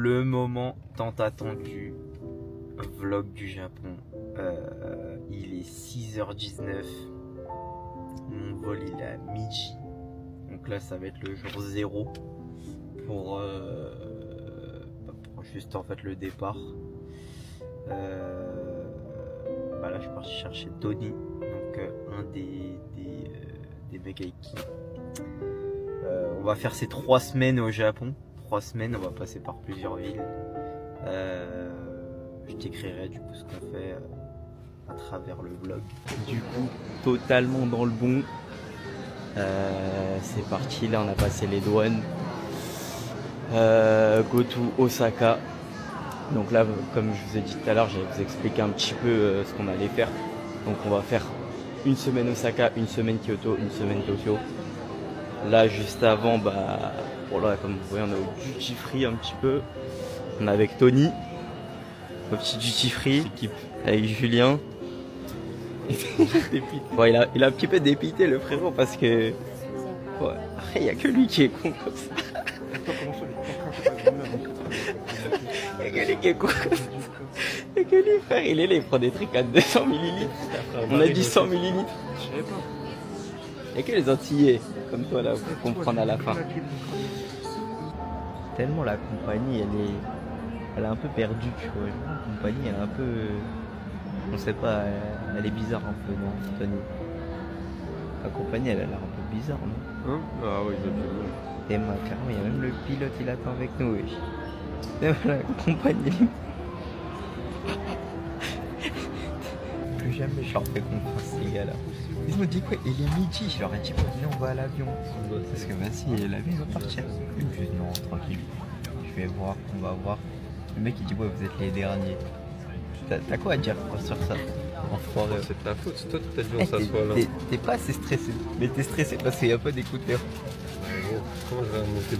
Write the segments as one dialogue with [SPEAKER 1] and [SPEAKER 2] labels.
[SPEAKER 1] Le moment tant attendu, vlog du Japon. Il est 6h19. Mon vol il est à midi. Donc là ça va être le jour 0 pour juste en fait le départ. Là je suis parti chercher Tony, donc un des mecs avec qui on va faire ces 3 semaines au Japon. 3 semaines, on va passer par plusieurs villes. Je t'écrirai du coup ce qu'on fait à travers le vlog. Du coup, totalement dans le bon. C'est parti, là on a passé les douanes. Go to Osaka. Donc là, comme je vous ai dit tout à l'heure, je vais vous expliquer un petit peu ce qu'on allait faire. Donc on va faire une semaine Osaka, une semaine Kyoto, une semaine Tokyo. Là, juste avant, là, comme vous voyez, on est au duty free un petit peu. On est avec Tony, au petit duty free, avec Julien. Bon, il a un petit peu dépité le frérot parce que il n'y a que lui qui est con comme ça. Il n'y a que lui qui est con comme ça. Il n'y a que lui, frère, il prend des trucs à 200 ml. On a dit 100 ml.
[SPEAKER 2] Je savais pas.
[SPEAKER 1] Il n'y a que les Antillais comme toi là, pour comprendre à la fin. Tellement la compagnie elle est un peu perdue, tu vois. La compagnie elle est un peu, on sait pas, elle est bizarre un peu, non, Tony? La compagnie elle a l'air un peu bizarre, non?
[SPEAKER 2] Hein? Ah oui,
[SPEAKER 1] Et carrément, il y a même le pilote, il attend avec nous, wesh. Même la compagnie. Plus jamais je leur fais confiance, ces gars-là. Ils m'ont dit quoi? Il est midi, je leur ai dit, on va à l'avion. Parce que vas-y, l'avion va partir. Je me dis non, tranquille. Je vais voir, on va voir. Le mec il dit, ouais, vous êtes les derniers. T'as quoi à dire sur ça? Enfoiré.
[SPEAKER 2] c'est de ta faute, c'est toi qui t'as dit on s'assoit là.
[SPEAKER 1] T'es pas assez stressé. Mais t'es stressé parce qu'il n'y a pas d'écouteurs.
[SPEAKER 2] Comment je vais remonter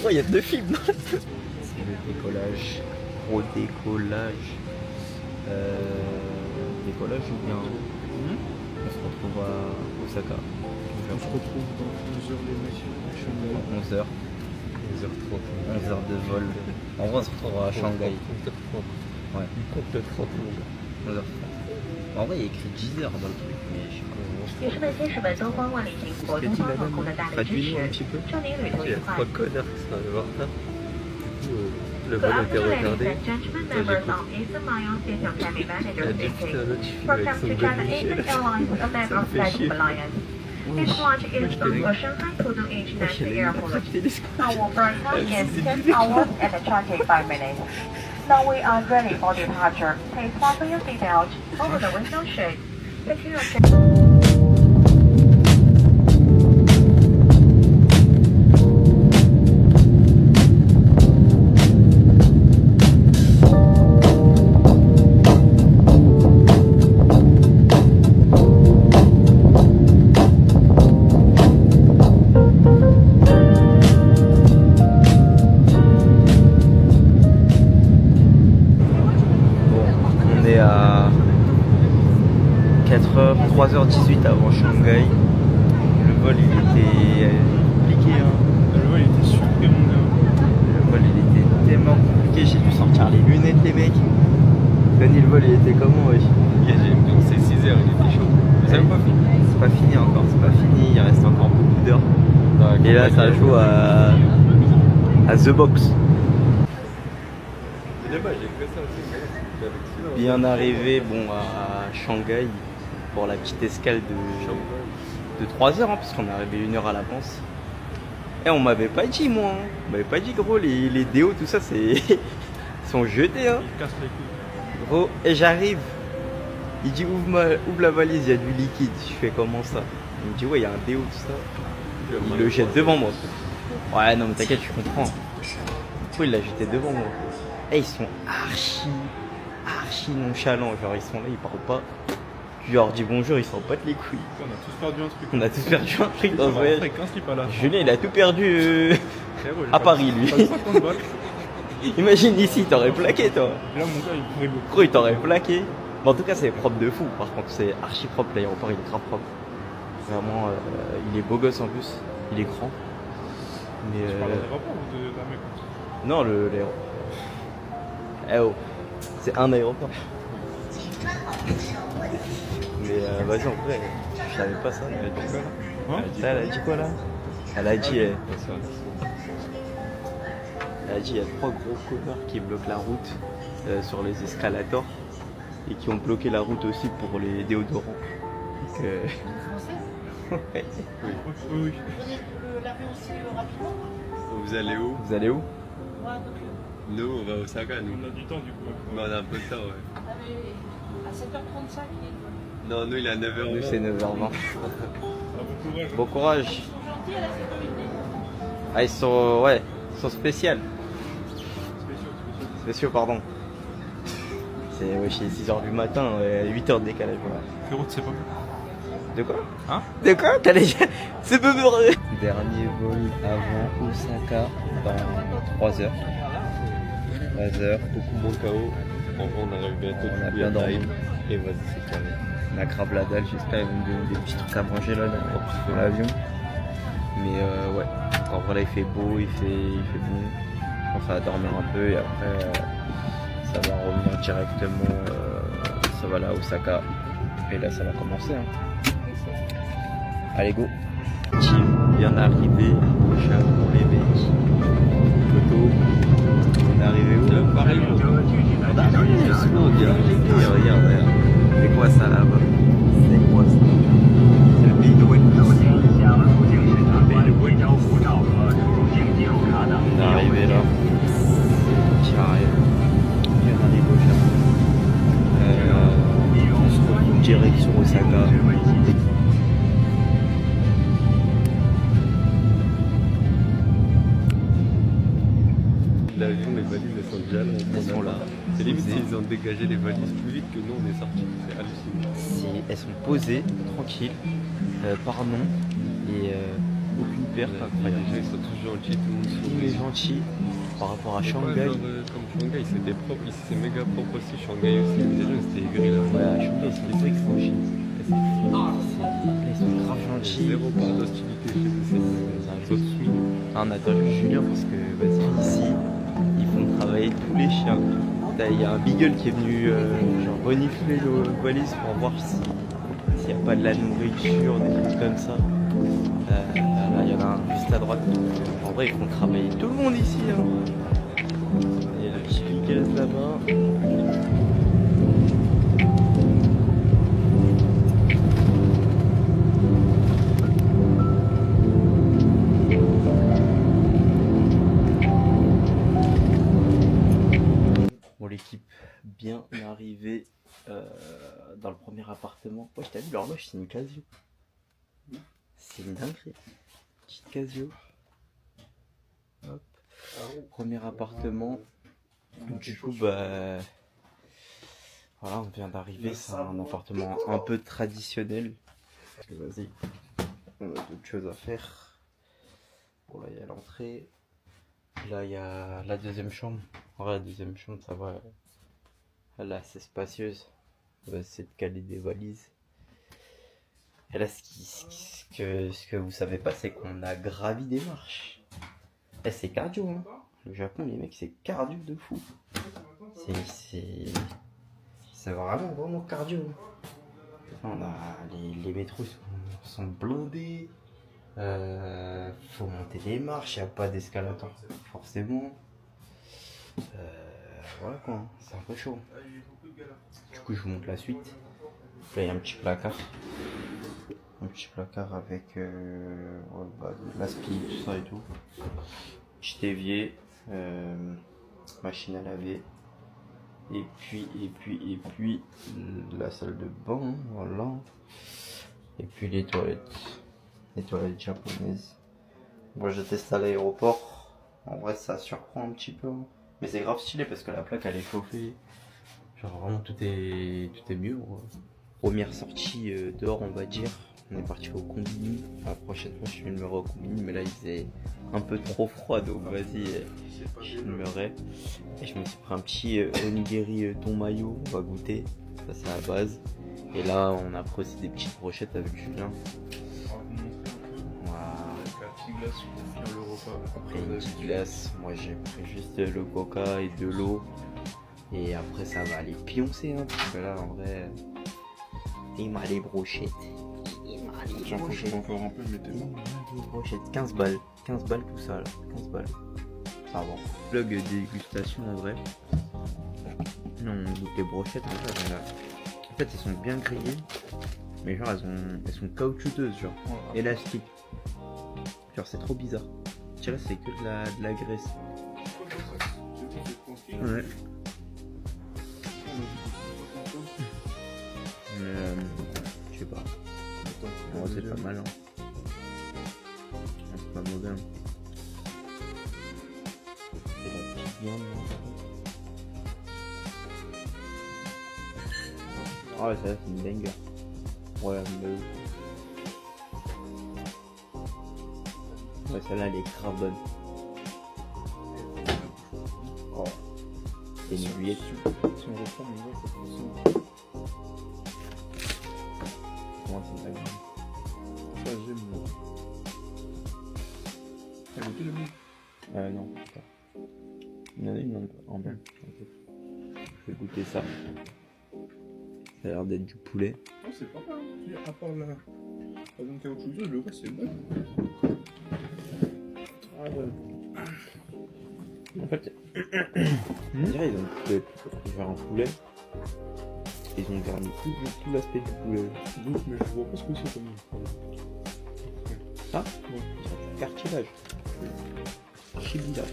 [SPEAKER 1] Oh, il y a 2 films dans la tête. C'est le décollage. Gros décollage. Décollage ou bien on se retrouve à Osaka.
[SPEAKER 2] On se retrouve dans 11h les mecs.
[SPEAKER 1] 11h.
[SPEAKER 2] 11h30.
[SPEAKER 1] 11h de vol. En vrai on se retrouvera à Shanghai.
[SPEAKER 2] 11h30.
[SPEAKER 1] Ouais.
[SPEAKER 2] Il compte le 30 mon gars.
[SPEAKER 1] 11h30. En vrai il y a écrit 10h dans le truc mais je sais pas.
[SPEAKER 3] 女士们、先生们，东方万里行活东方航空的大力支持，祝您旅途
[SPEAKER 2] Il y
[SPEAKER 3] 愉
[SPEAKER 2] a
[SPEAKER 3] 快。
[SPEAKER 2] 3 connards qui sont allés voir ça. Du coup, le
[SPEAKER 3] Good
[SPEAKER 2] vol a été
[SPEAKER 3] afternoon,
[SPEAKER 2] retardé.
[SPEAKER 3] ladies and gentlemen, members of Eastern Alliance Station Cabin Manager
[SPEAKER 2] Elle dit que c'était un
[SPEAKER 3] speaking.
[SPEAKER 2] autre film avec
[SPEAKER 3] Welcome
[SPEAKER 2] son
[SPEAKER 3] to China
[SPEAKER 2] bonnet.
[SPEAKER 3] Eastern Airlines, a member of Flight Alliance. This flight is from Shanghai Pudong International Airport. Our flight time is 10 hours and 25 minutes. Now we are ready for departure. Please fasten your seatbelt over the window shade. Secure your
[SPEAKER 1] On est à 3h18 avant Shanghai. Le vol il était compliqué.
[SPEAKER 2] Le vol était super mon gars.
[SPEAKER 1] Le vol il était tellement compliqué, j'ai dû sortir les lunettes les mecs. Tony, le vol il était comment wesh?
[SPEAKER 2] C'est 6h, il était chaud. Mais c'est même pas fini.
[SPEAKER 1] C'est pas fini encore, c'est pas fini, il reste encore beaucoup d'heures. Et là ça joue à The Box.
[SPEAKER 2] C'est dommage, j'ai fait ça aussi.
[SPEAKER 1] Bien arrivé à Shanghai pour la petite escale de 3 heures, parce qu'on est arrivé 1 heure à l'avance. Et on m'avait pas dit moi, on m'avait pas dit gros les déos tout ça c'est sont jetés hein.
[SPEAKER 2] Il casse les couilles.
[SPEAKER 1] Gros, et j'arrive, il dit ouvre la valise, il y a du liquide. Je fais comment ça? Il me dit ouais il y a un déo tout ça. Il le jette devant moi. Ouais non mais t'inquiète je comprends. Pourquoi il l'a jeté devant moi? Et ils sont archi nonchalants, genre ils sont là, ils parlent pas. Je leur dis bonjour, ils s'en battent les couilles.
[SPEAKER 2] On a tous perdu un truc.
[SPEAKER 1] On a tous perdu un truc dans ce voyage.
[SPEAKER 2] Là.
[SPEAKER 1] Julien il a tout perdu à Paris lui.
[SPEAKER 2] 50 balles.
[SPEAKER 1] Imagine ici, t'aurais plaqué toi.
[SPEAKER 2] Et là mon gars il pourrait
[SPEAKER 1] Gros il t'aurait plaqué. Mais en tout cas c'est propre de fou, par contre c'est archi propre, l'aéroport il est grave propre. Vraiment, il est beau gosse en plus, il est grand. Mais
[SPEAKER 2] Tu parles de l'aéroport ou de la mec?
[SPEAKER 1] Non, l'aéroport. Eh oh, c'est un aéroport. Mais vas-y, en vrai, je savais pas ça.
[SPEAKER 2] Elle a dit quoi là?
[SPEAKER 1] Elle a dit quoi là? Elle a dit, elle a dit, il y a 3 gros connards qui bloquent la route sur les escalators et qui ont bloqué la route aussi pour les déodorants. Donc, ouais.
[SPEAKER 2] Oui.
[SPEAKER 4] Laver aussi rapidement.
[SPEAKER 2] Vous allez où?
[SPEAKER 1] Vous allez où?
[SPEAKER 2] Nous, on va à Osaka, nous.
[SPEAKER 5] On a du temps du coup.
[SPEAKER 2] Mais on a un peu de temps, ouais.
[SPEAKER 4] À 7h35, il est
[SPEAKER 2] Non, nous, il est à 9h20.
[SPEAKER 1] Nous, c'est 9h20.
[SPEAKER 5] Ah, bon courage.
[SPEAKER 1] Bon courage.
[SPEAKER 4] gentil à la sécurité.
[SPEAKER 1] Ah, ils sont spéciaux. Spéciaux, pardon. C'est 6h du matin, 8h de décalage. Voilà.
[SPEAKER 5] Frérot, tu sais pas.
[SPEAKER 1] De quoi?
[SPEAKER 5] Hein?
[SPEAKER 1] De quoi? T'allais dire? C'est peu heureux. Dernier vol avant Osaka dans 3 heures. 3 heures.
[SPEAKER 2] Beaucoup moins KO. En vrai, on arrive bientôt.
[SPEAKER 1] On a
[SPEAKER 2] du
[SPEAKER 1] bien
[SPEAKER 2] coup,
[SPEAKER 1] dormi.
[SPEAKER 2] Et vas-y, c'est carré.
[SPEAKER 1] On a grave la dalle, j'espère qu'ils vont me donner des petits trucs à manger là dans l'avion. Mais ouais, donc en vrai là il fait beau, il fait bon. Je pense qu'on va dormir un peu et après ça va revenir directement, ça va là à Osaka. Et là ça va commencer. Hein. Allez go. Team bien arrivé, au chapeau les mecs. Photo. On est arrivé où?
[SPEAKER 2] Pareil,
[SPEAKER 1] On a arrivé doucement, regarde. C'est quoi ça là-bas? C'est quoi ça? C'est le pays de Wendy. On est arrivé là. Carré. On arrive au Japon. On se retrouve direction Osaka.
[SPEAKER 2] L'avion, les valises, elles sont déjà là.
[SPEAKER 1] Elles sont là.
[SPEAKER 2] C'est limite s'ils ont dégagé les valises plus vite que nous, on est sortis. C'est hallucinant.
[SPEAKER 1] Elles sont posées, tranquilles, par nom. Et aucune perte.
[SPEAKER 2] Les gens, ils sont tous gentils, tout le monde
[SPEAKER 1] Tout
[SPEAKER 2] sourit.
[SPEAKER 1] est gentil par rapport à
[SPEAKER 2] C'est pas
[SPEAKER 1] Shanghai.
[SPEAKER 2] genre, comme Shanghai, c'était propre. Ici, c'est méga propre aussi. Shanghai aussi. Les gens, c'était aigris là.
[SPEAKER 1] Ouais, à Shanghai, c'est des trucs en Chine. Ils sont grave gentils.
[SPEAKER 2] Zéro part d'hostilité. C'est
[SPEAKER 1] On attend juste Julien parce que vas-y, ici, ils font travailler tous les chiens. Il y a un beagle qui est venu genre renifler nos valises pour voir s'il n'y a pas de la nourriture, des trucs comme ça. Là, il y en a un juste à droite. En vrai, ils font travailler tout le monde ici. Hein. Il y a le petit beagle là-bas. Bon, l'équipe bien arrivée dans le premier appartement. Ouais, t'as vu l'horloge, c'est une Casio. C'est une dinguerie. Petite Casio. Hop. Premier appartement. Du coup, bah voilà, on vient d'arriver. C'est un appartement un peu traditionnel. Parce que vas-y, on a d'autres choses à faire. Bon, là, il y a l'entrée. Là, il y a la deuxième chambre. En vrai, la deuxième chambre, ça va. Elle est assez spacieuse. On va essayer de caler des valises. Et là, ce que vous savez pas, c'est qu'on a gravi des marches. Et c'est cardio, hein. Le Japon, les mecs, c'est cardio de fou. C'est vraiment cardio. On a les métros sont blindés. Faut monter les marches, il n'y a pas d'escalator forcément. Voilà quoi, hein, c'est un peu chaud. Du coup, je vous montre la suite. Là, il y a un petit placard. Un petit placard avec l'aspi, tout ça et tout. Petit évier, machine à laver. Et puis la salle de bain, voilà. Et puis les toilettes japonaises. Moi, je teste à l'aéroport. En vrai, ça surprend un petit peu. Hein. Mais c'est grave stylé parce que la plaque elle est chauffée. Genre vraiment tout est mieux. Première sortie dehors, on va dire. On est parti au combini. La prochaine fois, je filmerai au combini. Mais là, il faisait un peu trop froid. Donc vas-y, je filmerai. Et je me suis pris un petit onigiri thon mayo. On va goûter. Ça, c'est la base. Et là, on a pris aussi des petites brochettes avec Julien.
[SPEAKER 5] glace pour finir le repas.
[SPEAKER 1] Après une petite glace, moi j'ai pris juste le coca et de l'eau. Et après ça va aller pioncer hein, parce que là en vrai, il m'a les brochettes.
[SPEAKER 5] J'en profite encore un peu, mettez-moi.
[SPEAKER 1] Brochette 15 balles. 15 balles tout ça là. 15 balles. Ça va. Plug dégustation en vrai. Non, on goûte les brochettes déjà. En fait elles sont bien grillées. Mais genre elles sont caoutchouteuses genre.
[SPEAKER 5] Voilà.
[SPEAKER 1] Élastiques. Genre c'est trop bizarre. Je dirais c'est que de la graisse. Ouais. Je sais pas. Ouais, c'est pas mal. Hein. C'est pas mauvais. Hein. C'est la petite viande. Ah ouais, ça c'est une banger. Ouais, mais... Ouais, celle-là elle est grave bonne. Oh. C'est une bouillette.
[SPEAKER 5] Si on reprend, on voit ça fait ça.
[SPEAKER 1] Comment c'est pas grave.
[SPEAKER 5] Ça, j'aime. T'as goûté le mien?
[SPEAKER 1] Non, pas. Il y en a une en bas. Je vais goûter ça. Ça a l'air d'être du poulet.
[SPEAKER 5] Non, c'est pas mal. À part la zone caoutchouteuse, le reste c'est bon.
[SPEAKER 1] Ah ouais. En fait, on dirait ils ont coupé pour faire un poulet. Ils ont garni tout l'aspect du poulet.
[SPEAKER 5] Donc, mais je vois pas ce que c'est comme
[SPEAKER 1] Ah
[SPEAKER 5] ouais.
[SPEAKER 1] c'est du cartilage. Chibilla.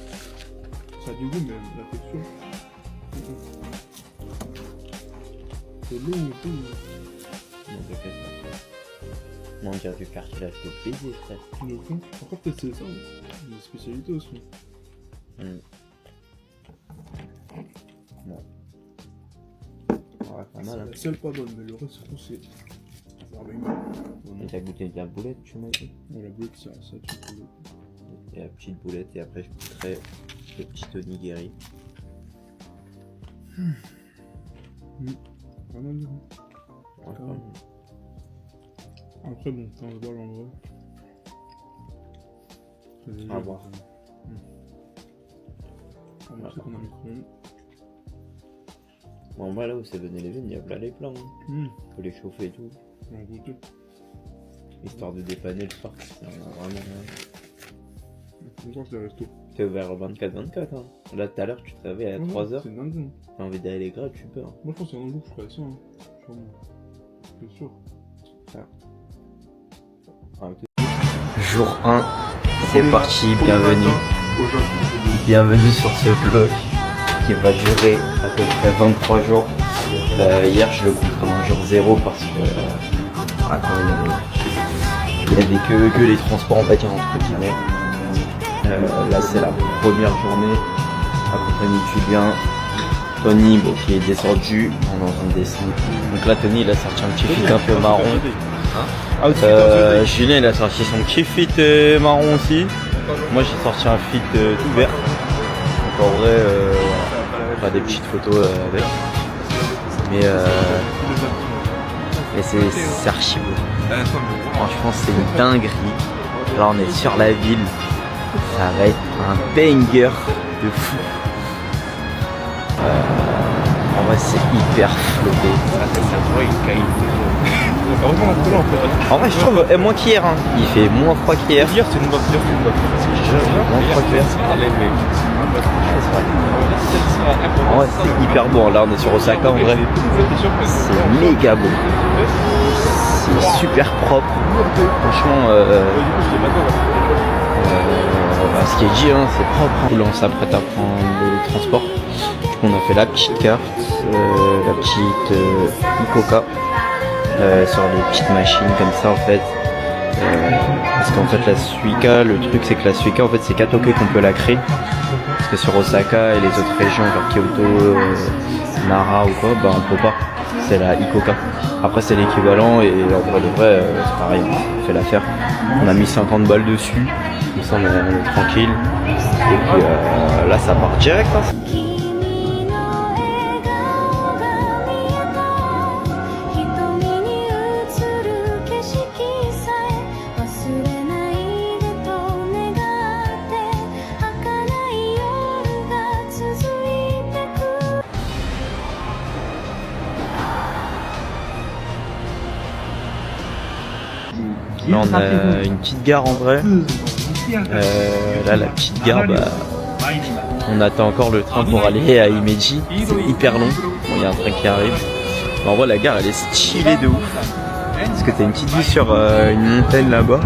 [SPEAKER 5] Ça a du goût, mais la texture. C'est long ou tout.
[SPEAKER 1] Non, je fais ça. Non, on dirait du cartilage de baiser, frère.
[SPEAKER 5] Le fond. Encore peut-être c'est ça. Hein. Des spécialités aussi.
[SPEAKER 1] Ouais. Ouais, pas mal, hein.
[SPEAKER 5] La seule pas bonne, mais le reste tout c'est.
[SPEAKER 1] Et t'as goûté de la boulette, tu m'as dit?
[SPEAKER 5] Ouais, la boulette, ça tu peux.
[SPEAKER 1] Et la petite boulette, et après je goûterai le petit onigiri.
[SPEAKER 5] Vraiment bien.
[SPEAKER 1] Ouais,
[SPEAKER 5] Quand même. Après, bon, 15 balles en vrai. C'est léger,
[SPEAKER 1] À voir.
[SPEAKER 5] On sait qu'on a micro-ondes.
[SPEAKER 1] Bon, en vrai, là où c'est Seven-Eleven, il y a plein les plans. Hein. Faut les chauffer et tout.
[SPEAKER 5] On va goûter.
[SPEAKER 1] Histoire de dépanner le soir. C'est vraiment.
[SPEAKER 5] Bonsoir, c'est le resto.
[SPEAKER 1] T'es ouvert 24-24. Hein. Là, tout à l'heure, tu te réveilles à 3h.
[SPEAKER 5] C'est une dingue.
[SPEAKER 1] T'as envie d'aller les gras, tu peux. Hein.
[SPEAKER 5] Moi, je pense qu'il y a un jour que je ferai ça. Hein. Sûrement. C'est sûr.
[SPEAKER 1] Jour 1, c'est parti, bienvenue. Bienvenue sur ce vlog qui va durer à peu près 23 jours. Hier, je le compte comme un jour 0 parce que il y avait que les transports, on va dire, entre guillemets. Là, c'est la première journée accompagné de Julien. Tony, bon, qui est descendu, on est en train de descendre. Donc là, Tony, il a sorti un petit fit un peu marron. Julien, il a sorti son petit fit marron aussi. Moi, j'ai sorti un fit tout vert. Donc en vrai, on fera des petites photos avec. Mais c'est archi beau. Franchement, c'est une dinguerie. Là, on est sur la ville. Ça va être un banger de fou. En vrai, c'est hyper flotté. En vrai, je trouve moins qu'hier. Hein. Il fait moins froid qu'hier.
[SPEAKER 5] Hier, c'est une bof.
[SPEAKER 1] Moins froid qu'hier. En vrai, c'est hyper beau. Là, on est sur Osaka. En vrai, c'est méga beau. C'est super propre. Franchement, ce qui est dit, hein, c'est propre. Là, on s'apprête à prendre le transport. On a fait la petite carte, la petite Icoca sur les petites machines comme ça en fait. Parce qu'en fait la Suica, le truc c'est que la Suica en fait c'est qu'à Tokyo qu'on peut la créer. Parce que sur Osaka et les autres régions genre Kyoto, Nara ou quoi, bah on peut pas. C'est la Icoca. Après c'est l'équivalent et en vrai de vrai c'est pareil, on fait l'affaire. On a mis 50 balles dessus, comme ça on est tranquille. Et puis là ça part direct. Hein. Là on a une petite gare en vrai. Là la petite gare, bah, on attend encore le train pour aller à Himeji. C'est hyper long. Bon, il y a un train qui arrive. Mais en vrai la gare elle est stylée de ouf. Parce que t'as une petite vue sur une montagne là-bas.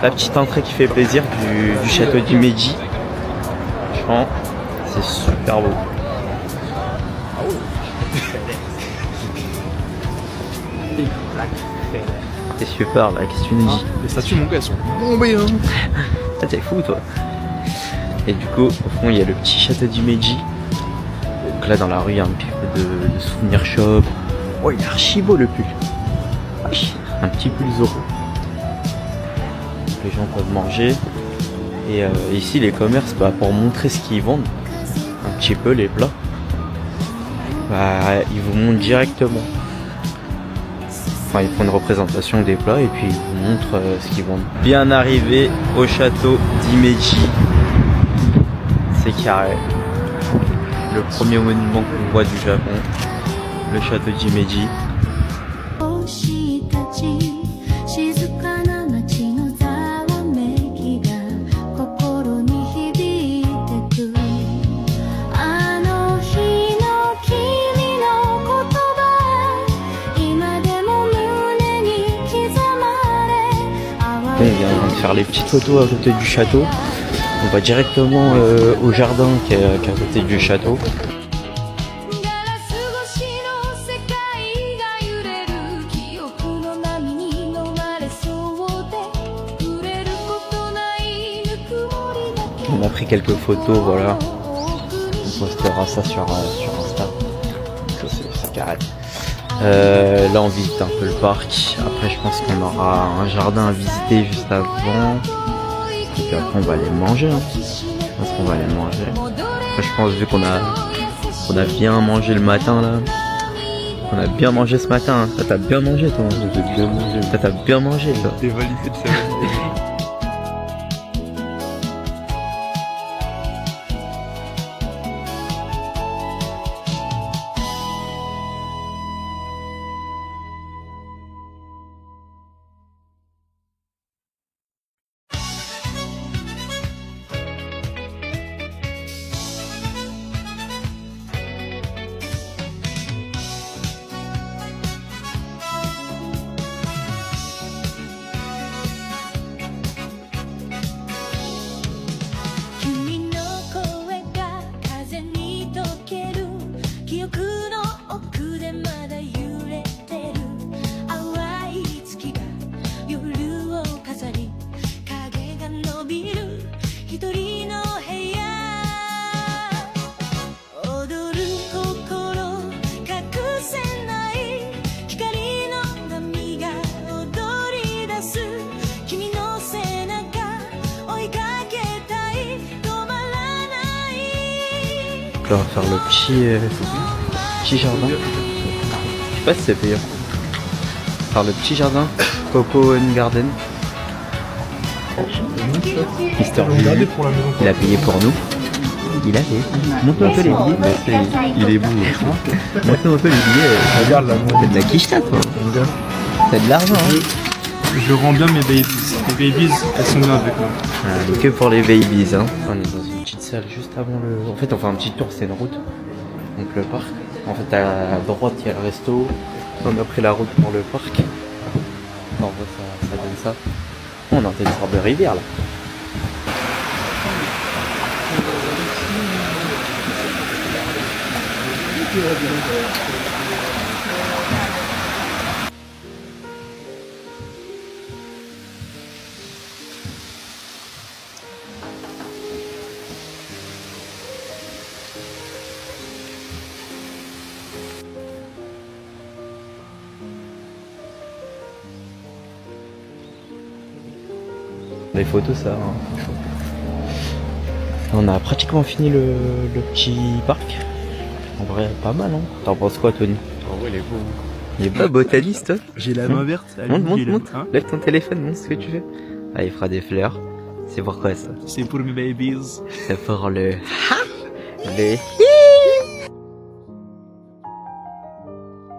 [SPEAKER 1] La petite entrée qui fait plaisir du château d'Himeji. Franchement, c'est super beau. Qu'est-ce que tu parles là? Qu'est-ce que tu nous dis?
[SPEAKER 5] Les statues, mon gars, elles sont bombées, hein.
[SPEAKER 1] Ah, t'es fou toi. Et du coup, au fond, il y a le petit château d'Himeji. Donc là, dans la rue, il y a un petit peu de souvenir shop. Oh, il est archi beau le pull. Un petit pull Zoro. Les gens peuvent manger. Et ici, les commerces, bah, pour montrer ce qu'ils vendent, un petit peu les plats, bah, ils vous montrent directement. Enfin, ils font une représentation des plats et puis ils vous montrent ce qu'ils vendent. Bien arrivé au château d'Himeji. C'est carré. Le premier monument qu'on voit du Japon. Le château d'Himeji. On vient de faire les petites photos à côté du château. On va directement au jardin qui est à côté du château. On a pris quelques photos, voilà. On postera ça sur Insta. Ça c'est carré. Là on visite un peu le parc. Après je pense qu'on aura un jardin à visiter juste avant. Et puis après on va aller manger. Hein. Je pense qu'on va aller manger. Après, je pense vu qu'on a bien mangé le matin là. On a bien mangé ce matin. Hein. T'as bien mangé toi.
[SPEAKER 2] J'ai bien mangé.
[SPEAKER 1] T'as bien mangé toi.
[SPEAKER 2] T'es validé de ça.
[SPEAKER 1] Donc là on va faire le petit jardin. Je sais pas si c'est payant. Faire le petit jardin Coco Garden. Mister Jules, il a payé pour nous. Il a payé. Montre-nous un peu les billets. Il est beau. Montre-nous un peu les billets.
[SPEAKER 5] Regarde là, moi.
[SPEAKER 1] T'as de la quicheta toi. T'as de l'argent. Hein.
[SPEAKER 5] Je rends bien mes babies. Les babies, elles sont bien avec moi.
[SPEAKER 1] Ah, que pour les babies. Hein. On est dans une petite salle juste avant le... En fait on fait un petit tour, c'est une route. Donc le parc. En fait à droite il y a le resto. On a pris la route pour le parc. En vrai ça donne ça. On est en une sorte de rivière là. Les photos ça. Hein. On a pratiquement fini le petit parc. En vrai pas mal hein. T'en penses quoi Tony?
[SPEAKER 2] En vrai il est beau.
[SPEAKER 1] Il est pas botaniste, toi.
[SPEAKER 5] J'ai la main verte.
[SPEAKER 1] Monte.
[SPEAKER 5] Hein?
[SPEAKER 1] Lève ton téléphone, montre ce que tu fais. Ah, il fera des fleurs. C'est pourquoi ça?
[SPEAKER 5] C'est pour mes babies.
[SPEAKER 1] C'est pour le...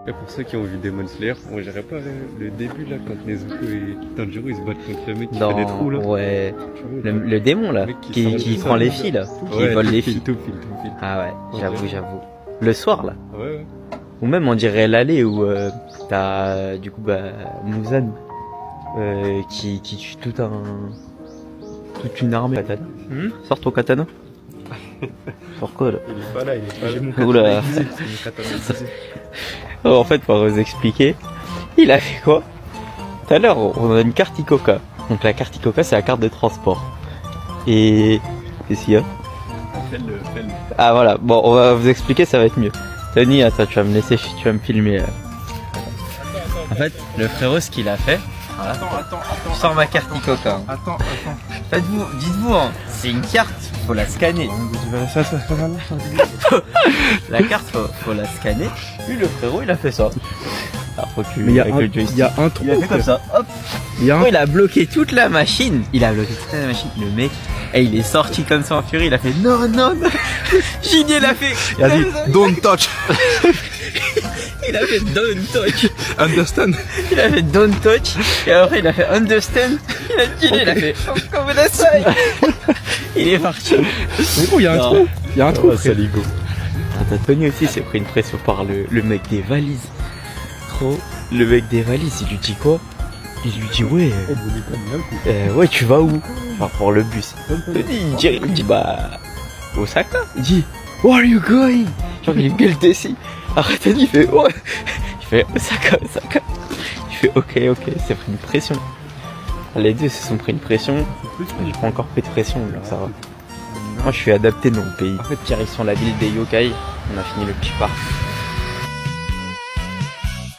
[SPEAKER 2] Et pour ceux qui ont vu Demon Slayer, on dirait pas le début là quand Nezuko et Tanjiro ils se battent contre le mec qui fait des trous là.
[SPEAKER 1] Ouais.
[SPEAKER 2] Tu vois,
[SPEAKER 1] Le démon là,
[SPEAKER 2] Le mec qui
[SPEAKER 1] qui
[SPEAKER 2] sort
[SPEAKER 1] prend
[SPEAKER 2] de
[SPEAKER 1] les
[SPEAKER 2] ça.
[SPEAKER 1] filles là, qui
[SPEAKER 2] Ouais,
[SPEAKER 1] vole les
[SPEAKER 2] tout
[SPEAKER 1] filles.
[SPEAKER 2] file.
[SPEAKER 1] Ah ouais,
[SPEAKER 2] Ouais.
[SPEAKER 1] j'avoue. Le soir là.
[SPEAKER 2] Ouais.
[SPEAKER 1] Ou même on dirait l'allée où t'as du coup Muzan qui tue toute une armée. Katana. Sors ton katana. Sors quoi là?
[SPEAKER 5] Il est pas là, il est pas là. J'ai mon
[SPEAKER 1] Oula.
[SPEAKER 5] katana aiguisé. C'est mon katana aiguisé.
[SPEAKER 1] En fait, pour vous expliquer, il a fait quoi? Tout à l'heure, on a une carte Icoca. Donc la carte Icoca, c'est la carte de transport. Et qu'est-ce qu'il y a?
[SPEAKER 2] Fais-le.
[SPEAKER 1] Ah voilà, bon, on va vous expliquer, ça va être mieux. Tony, attends, tu vas me laisser, tu vas me filmer. En fait, le frérot, ce qu'il a fait, voilà.
[SPEAKER 5] Attends.
[SPEAKER 1] Je sors ma carte Icoca.
[SPEAKER 5] Attends.
[SPEAKER 1] Dites-vous, hein, c'est une carte, faut la scanner.
[SPEAKER 5] Ça,
[SPEAKER 1] La carte, faut la scanner. Puis le frérot, il a fait ça. Alors, faut que tu,
[SPEAKER 5] Mais il y a
[SPEAKER 1] avec
[SPEAKER 5] un-
[SPEAKER 1] le joystick.
[SPEAKER 5] il y a un trou.
[SPEAKER 1] Il a fait comme ça, hop.
[SPEAKER 5] Il y a un...
[SPEAKER 1] Il a bloqué toute la machine. Le mec, et il est sorti comme ça en furie. Il a fait non. Gini, il a fait.
[SPEAKER 5] Il a dit don't touch.
[SPEAKER 1] Il a fait don't touch.
[SPEAKER 5] Understand?
[SPEAKER 1] Il a fait don't touch. Et après, il a fait understand. Il a fait comme la saille. Il est parti.
[SPEAKER 5] Mais bon, il y a un
[SPEAKER 1] Non.
[SPEAKER 5] trou. Il y a un trou.
[SPEAKER 1] Saligo. Tony aussi s'est pris une pression par le mec des valises. Gros, le mec des valises, il lui dit quoi? Il lui dit ouais. Ouais, tu vas où? Enfin, pour le bus. Il dit bah Osaka. Il dit where are you going? Genre il gueule dessus. Arrête, il fait ouais. Il fait Osaka. Il fait ok, c'est pris une pression. Les deux se sont pris une pression. J'ai pas encore pris de pression, donc ça va. Moi je suis adapté dans le pays. En fait, direction la ville des yokai. On a fini le petit parc.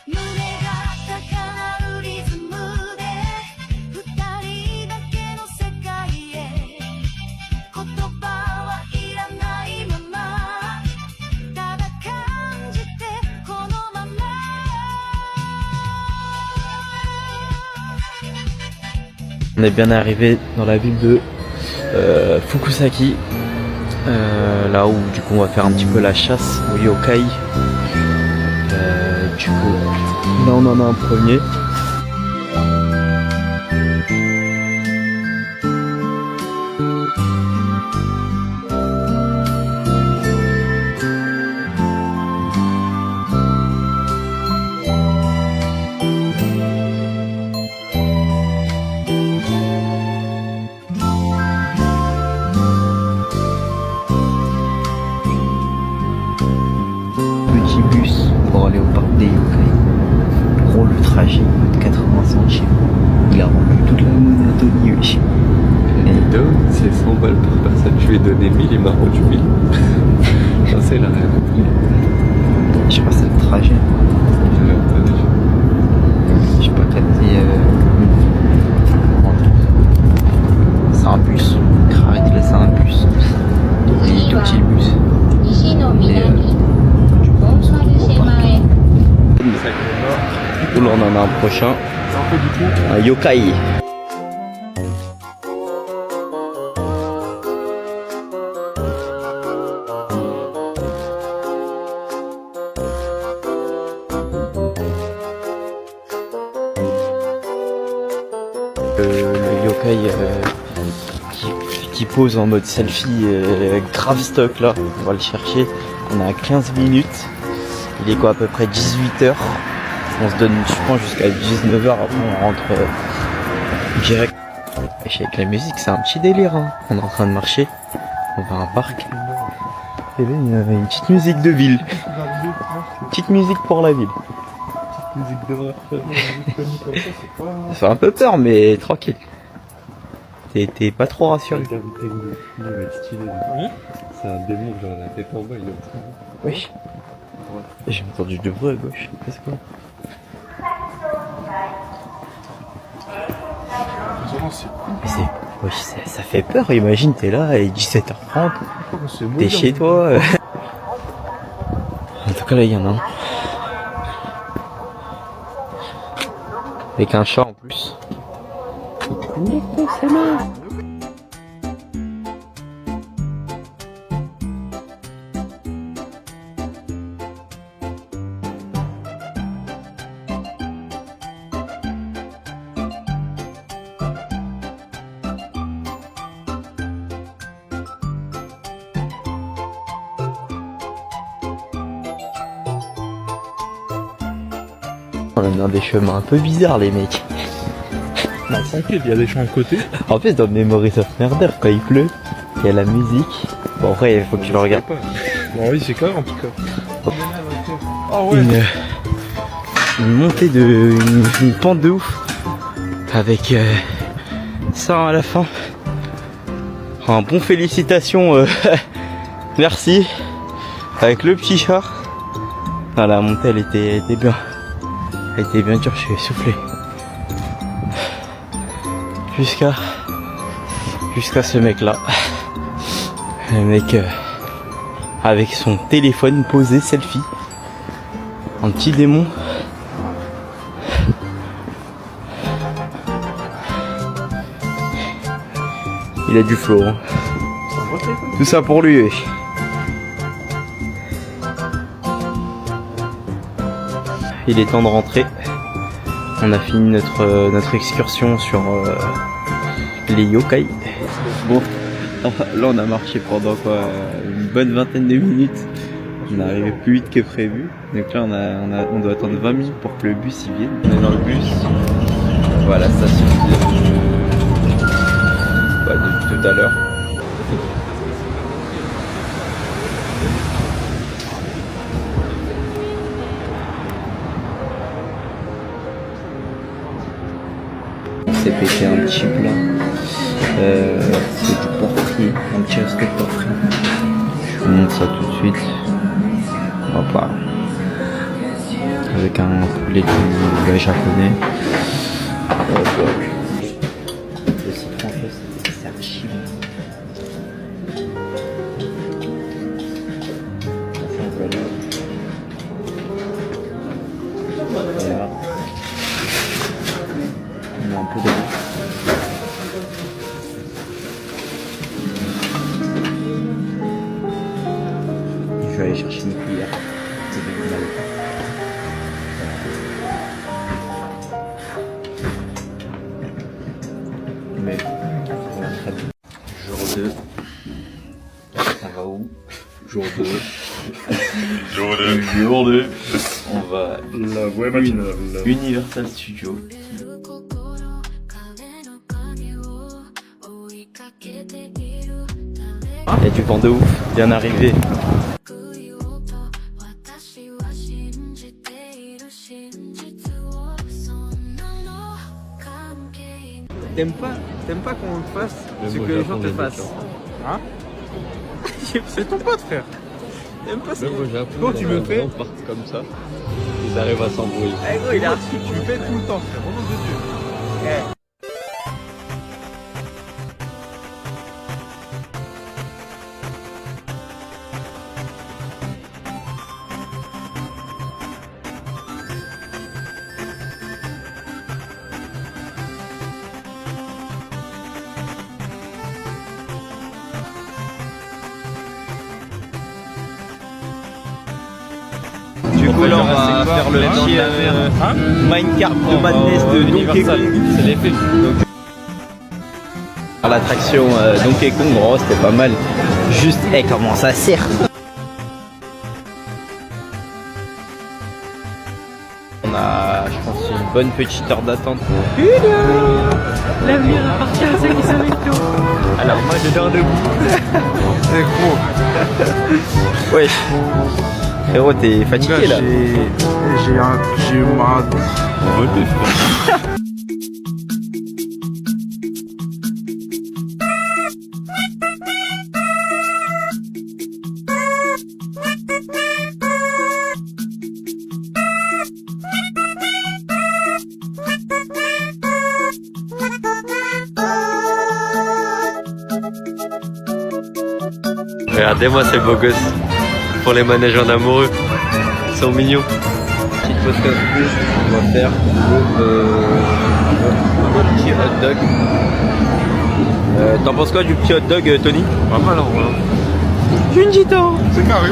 [SPEAKER 6] 胸が高鳴るリズムで二人だけの世界へ言葉はいらないままただ感じてこのまま
[SPEAKER 1] On est bien arrivé dans la ville de Fukusaki. Là où du coup on va faire un petit peu la chasse aux yokai. Du coup, là on en a un premier. Petit bus pour aller au parc des yokai. Gros, le trajet de 80 centimes. Il a rendu toute la monotonie, wesh.
[SPEAKER 2] Et donc, c'est 100 balles par personne. Je lui ai donné 1000, il m'a rendu 1000. Ça, c'est la rêve.
[SPEAKER 1] Je sais pas, c'est le trajet. J'ai pas capté. C'est un bus. Arrête, là, c'est un bus. Et tout petit bus. Du coup, là, on en a un prochain. Un yokai. Le yokai qui pose en mode selfie grave stock là, on va le chercher. On a 15 minutes, il est quoi à peu près 18h. On se donne je pense jusqu'à 19h, après on rentre direct. Et avec la musique c'est un petit délire hein. On est en train de marcher, on va à un parc. Et là il y a une petite musique de ville. Petite musique pour la ville. Ça fait un peu peur mais tranquille. T'es pas trop rassuré.
[SPEAKER 2] C'est un démon, genre la tête en bas, il est en train.
[SPEAKER 1] Oui. J'ai entendu du bruit à gauche. Qu'est-ce que c'est? Oui, ça fait peur. Imagine, t'es là et 17h30. T'es chez toi. En tout cas, là, il y en a un. Avec un chat en plus. On est dans des chemins un peu bizarres les mecs.
[SPEAKER 5] Non, tranquille, il y a des champs à côté.
[SPEAKER 1] En plus dans Memories of Murder quand il pleut, il y a la musique. Bon après il faut que tu le regardes.
[SPEAKER 5] Bon oui, c'est clair en tout cas. Ah ouais.
[SPEAKER 1] Une montée de... une pente de ouf. Avec ça à la fin. Un bon félicitations. Merci. Avec le petit chat. Ah, la montée elle était bien. Elle était bien dure, je suis essoufflé. Jusqu'à ce mec là. Le mec avec son téléphone posé selfie. Un petit démon. Il a du flow. Hein. Tout ça pour lui. Oui. Il est temps de rentrer. On a fini notre excursion sur les yokai. Bon, là on a marché pendant quoi, une bonne vingtaine de minutes. On est arrivé plus vite que prévu. Donc là on doit attendre 20 minutes pour que le bus y vienne. On est dans le bus. Voilà, ça suffit de tout à l'heure. On s'est pété un petit plat. C'est du porc frit, un petit resto de porc frit. Je vous montre ça tout de suite. Hop là. Avec un poulet de japonais. Le citron c'est archi bon. Voilà. On a un peu de riz. Je vais aller chercher une cuillère. C'est de mal. Mais ça va très bien. Jour 2. Ça va où? Jour 2. Jour 2. On va
[SPEAKER 5] La vraie machine.
[SPEAKER 1] Universal Studios. Il y a du vent de ouf, bien arrivé.
[SPEAKER 7] T'aimes pas qu'on te fasse ce que les gens te fassent.
[SPEAKER 5] Hein? C'est ton pote, frère.
[SPEAKER 7] T'aimes pas ça?
[SPEAKER 5] Quand tu me fais.
[SPEAKER 2] partent comme ça, ils arrivent à s'embrouiller.
[SPEAKER 7] Eh gros, il a
[SPEAKER 5] Tu me fais tout le temps, frère. Au nom de Dieu.
[SPEAKER 1] Du coup là on va faire le petit Minecraft de Madness de Donkey Kong.
[SPEAKER 2] C'est l'effet.
[SPEAKER 1] L'attraction Donkey Kong, oh, c'était pas mal. Juste, comment ça sert. On a, je pense, une bonne petite heure d'attente.
[SPEAKER 4] L'avenir appartient à ceux qui sont avec nous.
[SPEAKER 1] Alors moi je dors debout.
[SPEAKER 5] C'est gros.
[SPEAKER 1] Ouais. Frérot, t'es fatigué là.
[SPEAKER 5] J'ai ma.
[SPEAKER 2] Regardez-moi ces beaux gosses. Pour les manèges en amoureux. Ils sont mignons.
[SPEAKER 1] petite pause casse-couille. On va faire le petit hot dog. T'en penses quoi du petit hot dog, Tony?
[SPEAKER 2] Pas mal en vrai.
[SPEAKER 1] Junjito.
[SPEAKER 5] C'est carré.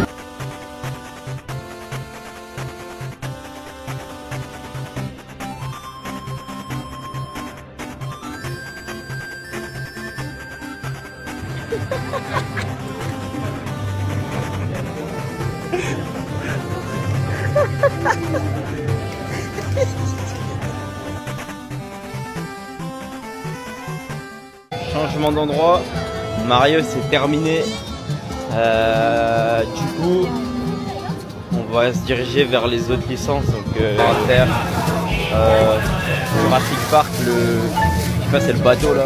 [SPEAKER 1] Changement d'endroit. Mario, c'est terminé. Du coup, on va se diriger vers les autres licences. Donc, Inter, Jurassic Park, je sais pas, c'est le bateau là.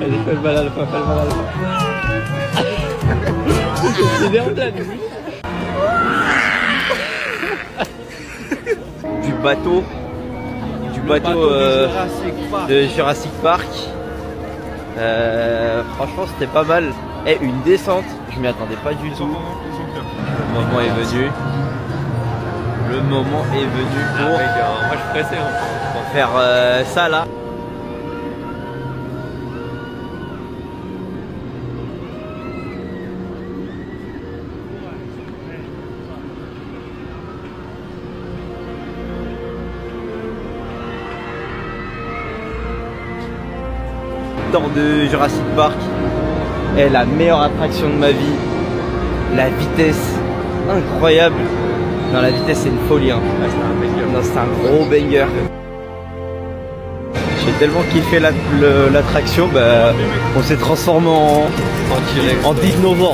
[SPEAKER 1] Elle fait le mal alpha, fait le mal alpha. C'est bien là, du bateau de Jurassic Park. Franchement, c'était pas mal. Et une descente, je m'y attendais pas du tout. Le moment est venu. Le moment est venu pour,
[SPEAKER 2] Moi je suis pressé.
[SPEAKER 1] pour faire ça là. De Jurassic Park est la meilleure attraction de ma vie. La vitesse incroyable. Non, la vitesse c'est une folie hein. Non, c'est un gros banger. J'ai tellement kiffé l'attraction, bah, on s'est transformé en dinosaure.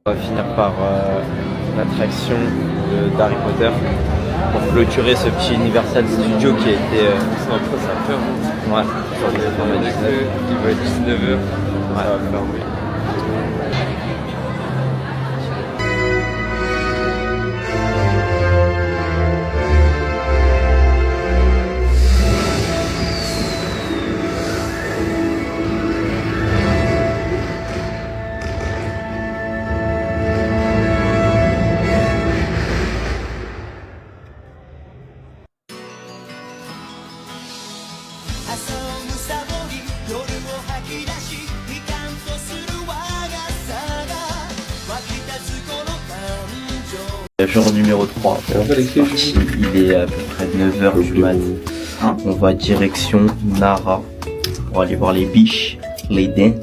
[SPEAKER 1] On va finir par l'attraction d'Harry Potter pour clôturer ce petit Universal Studio qui a été
[SPEAKER 2] Après ça ferme.
[SPEAKER 1] ouais, sur le format 19.
[SPEAKER 2] Il va être 19h. Ça va fermer.
[SPEAKER 1] Jour numéro 3, il est à peu près 9h du mat. On va direction Nara pour aller voir les biches, les dents.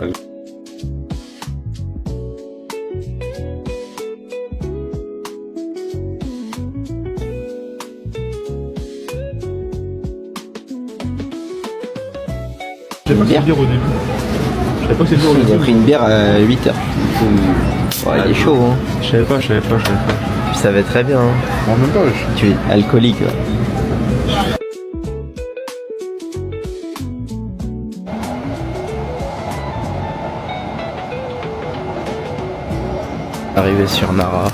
[SPEAKER 5] savais pas que c'était dur au début. Je savais pas que c'était dur au
[SPEAKER 7] Il a
[SPEAKER 5] début.
[SPEAKER 7] pris une bière à 8h. Ouais, il est chaud, hein.
[SPEAKER 2] Je savais pas.
[SPEAKER 7] Tu savais très bien, hein.
[SPEAKER 5] En même temps,
[SPEAKER 7] Tu es alcoolique, ouais.
[SPEAKER 1] Arrivé sur Nara.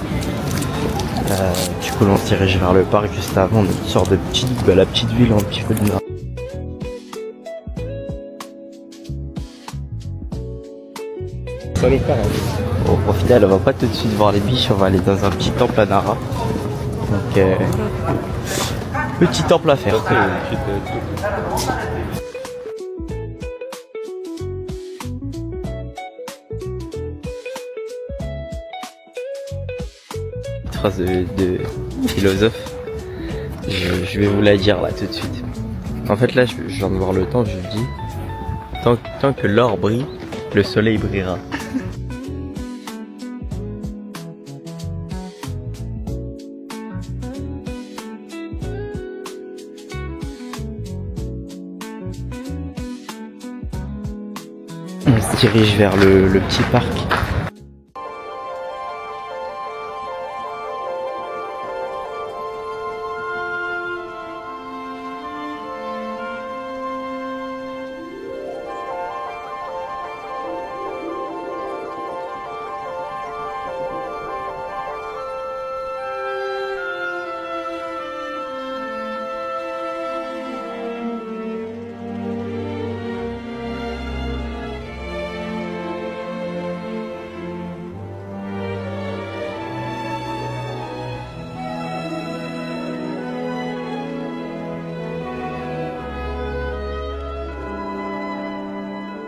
[SPEAKER 1] Du coup, on se dirige vers le parc juste avant. On sort de la petite ville un petit peu de Nara.
[SPEAKER 5] salopard. Hein.
[SPEAKER 1] Bon, au final, on va pas tout de suite voir les biches. On va aller dans un petit temple à Nara. Donc, petit temple à faire. Phrase de philosophe. Je vais vous la dire là tout de suite. En fait là je viens de voir le temps, je me dis tant que l'or brille, le soleil brillera. On se dirige vers le petit parc.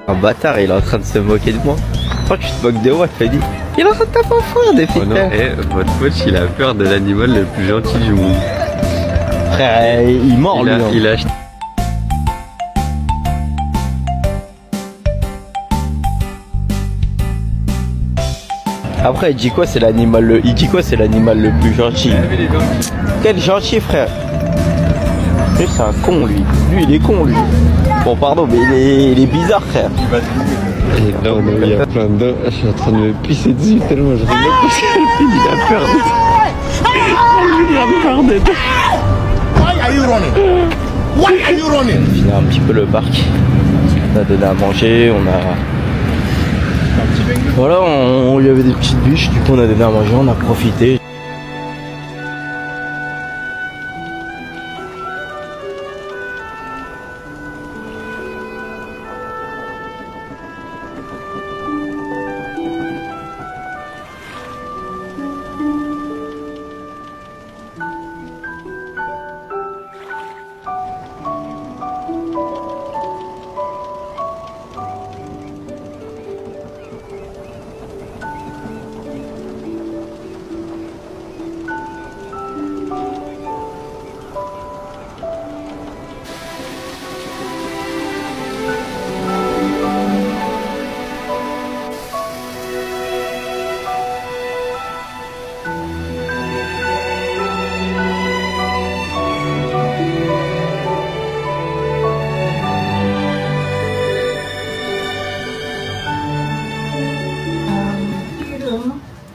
[SPEAKER 1] Un bâtard, il est en train de se moquer de moi. Je crois que tu te moques de moi, tu dit. Il est en train de taper un frère des
[SPEAKER 2] Oh non, votre coach il a peur de l'animal le plus gentil du monde.
[SPEAKER 1] Frère, il mord lui.
[SPEAKER 2] Il a acheté.
[SPEAKER 1] Après, il dit quoi, c'est l'animal le plus gentil. Quel gentil, frère. Lui, c'est un con, lui. Lui, il est con, lui. Bon, pardon, mais il est bizarre, frère.
[SPEAKER 2] Et là, il y a plein d'eau. Je suis en train de me pisser dessus tellement je rigole parce qu'il a peur de ça. Il a peur de ça.
[SPEAKER 5] Why are you running? Why are you running?
[SPEAKER 1] On a fini un petit peu le parc. On a donné à manger, on a... Voilà, il y avait des petites biches, du coup on a donné à manger, on a profité.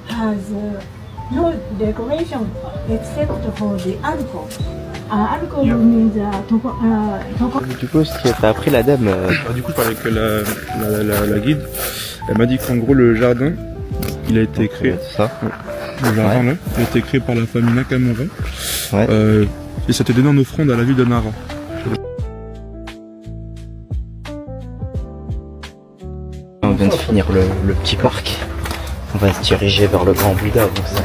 [SPEAKER 4] Has no decoration except for the alcohol. Alcohol means
[SPEAKER 1] Du coup, ce que t'as appris la dame,
[SPEAKER 5] Du coup, je parlais avec la guide. Elle m'a dit qu'en gros, le jardin, il a été créé.
[SPEAKER 1] tout ça.
[SPEAKER 5] Le jardin, là, il a été créé par la famille Nakamura.
[SPEAKER 1] Ouais.
[SPEAKER 5] Et ça a été donné en offrande à la ville de Nara.
[SPEAKER 1] On vient de finir le petit parc. On va se diriger vers le grand Bouddha. Donc ça,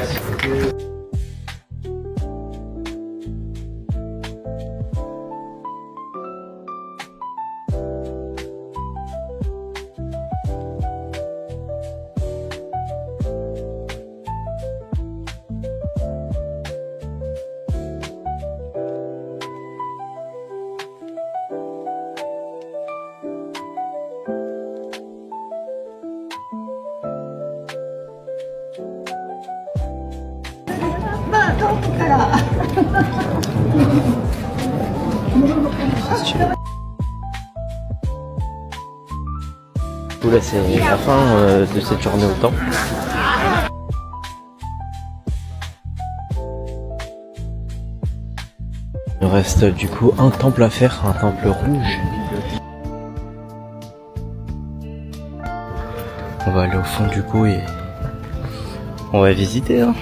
[SPEAKER 1] coup là c'est la fin de cette journée au temple. Il reste du coup un temple à faire, un temple rouge. On va aller au fond du coup et on va visiter. Hein.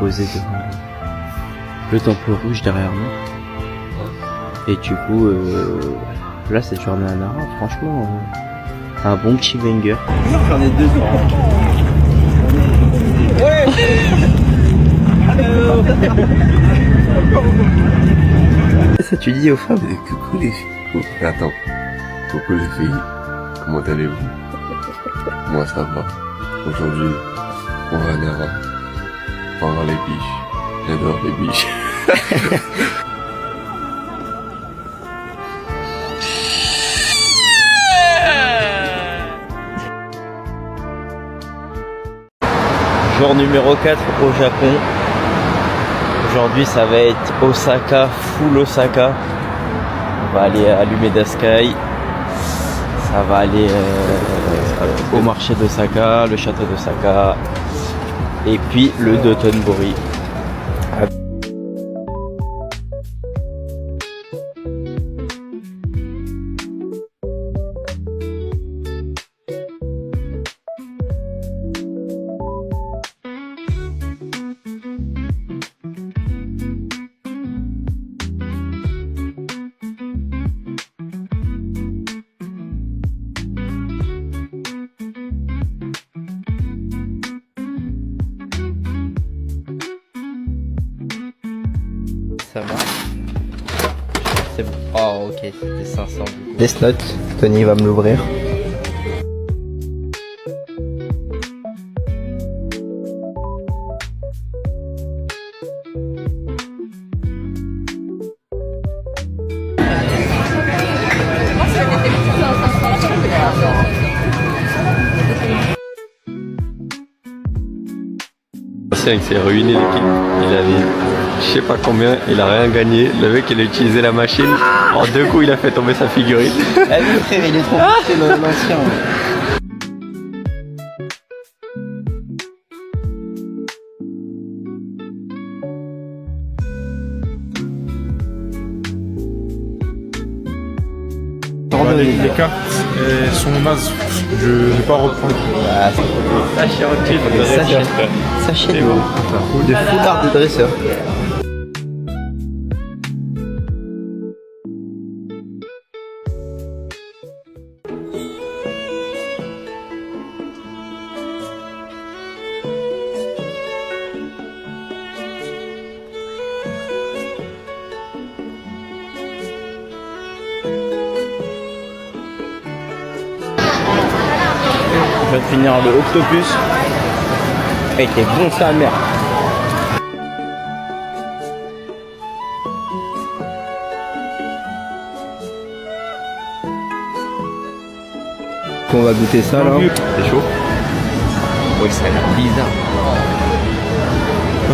[SPEAKER 1] Posé devant le temple rouge derrière nous. Et du coup, là cette journée à Nara, franchement, un bon petit banger.
[SPEAKER 7] J'en ai deux.
[SPEAKER 1] Ça tu dis aux femmes?
[SPEAKER 2] Coucou les filles. Attends. Coucou les filles. Comment allez-vous? Moi ça va. Aujourd'hui, on va à Nara. On va voir les biches. J'adore les biches.
[SPEAKER 1] Jour numéro 4 au Japon. Aujourd'hui ça va être Osaka, full Osaka. On va aller à l'Umeda Sky. Ça va aller au marché d'Osaka, le château d'Osaka. Et puis le Dotonbori. Ça va. C'est bon. Oh ok, c'était 500. Death Note, Tony va me l'ouvrir.
[SPEAKER 2] Il s'est ruiné l'équipe. Il avait je sais pas combien, il a rien gagné. Le mec il a utilisé la machine. En 2 coups il a fait tomber sa figurine.
[SPEAKER 1] Ah oui frère, il est trop c'est l'ancien.
[SPEAKER 5] Les cartes sont nazes. Je ne vais pas reprendre.
[SPEAKER 1] Sachet de foulard de dresseur. Je vais finir le octopus. Et t'es bon sa mère. On va goûter ça là.
[SPEAKER 2] C'est chaud.
[SPEAKER 1] Oui, ça a l'air bizarre.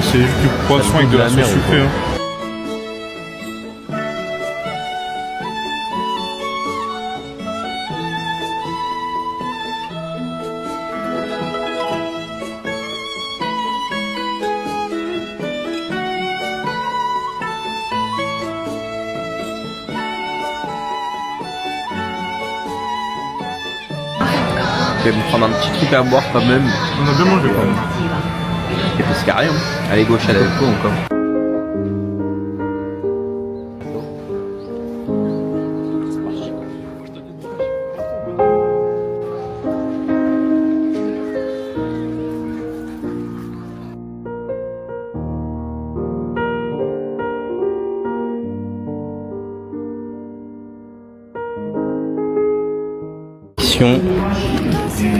[SPEAKER 5] C'est juste du poisson avec de la sauce sucrée.
[SPEAKER 1] Je vais me prendre un petit truc à boire quand même.
[SPEAKER 5] On a bien mangé quand même.
[SPEAKER 1] Et puis c'est carré, hein. Allez gauche à la coup encore.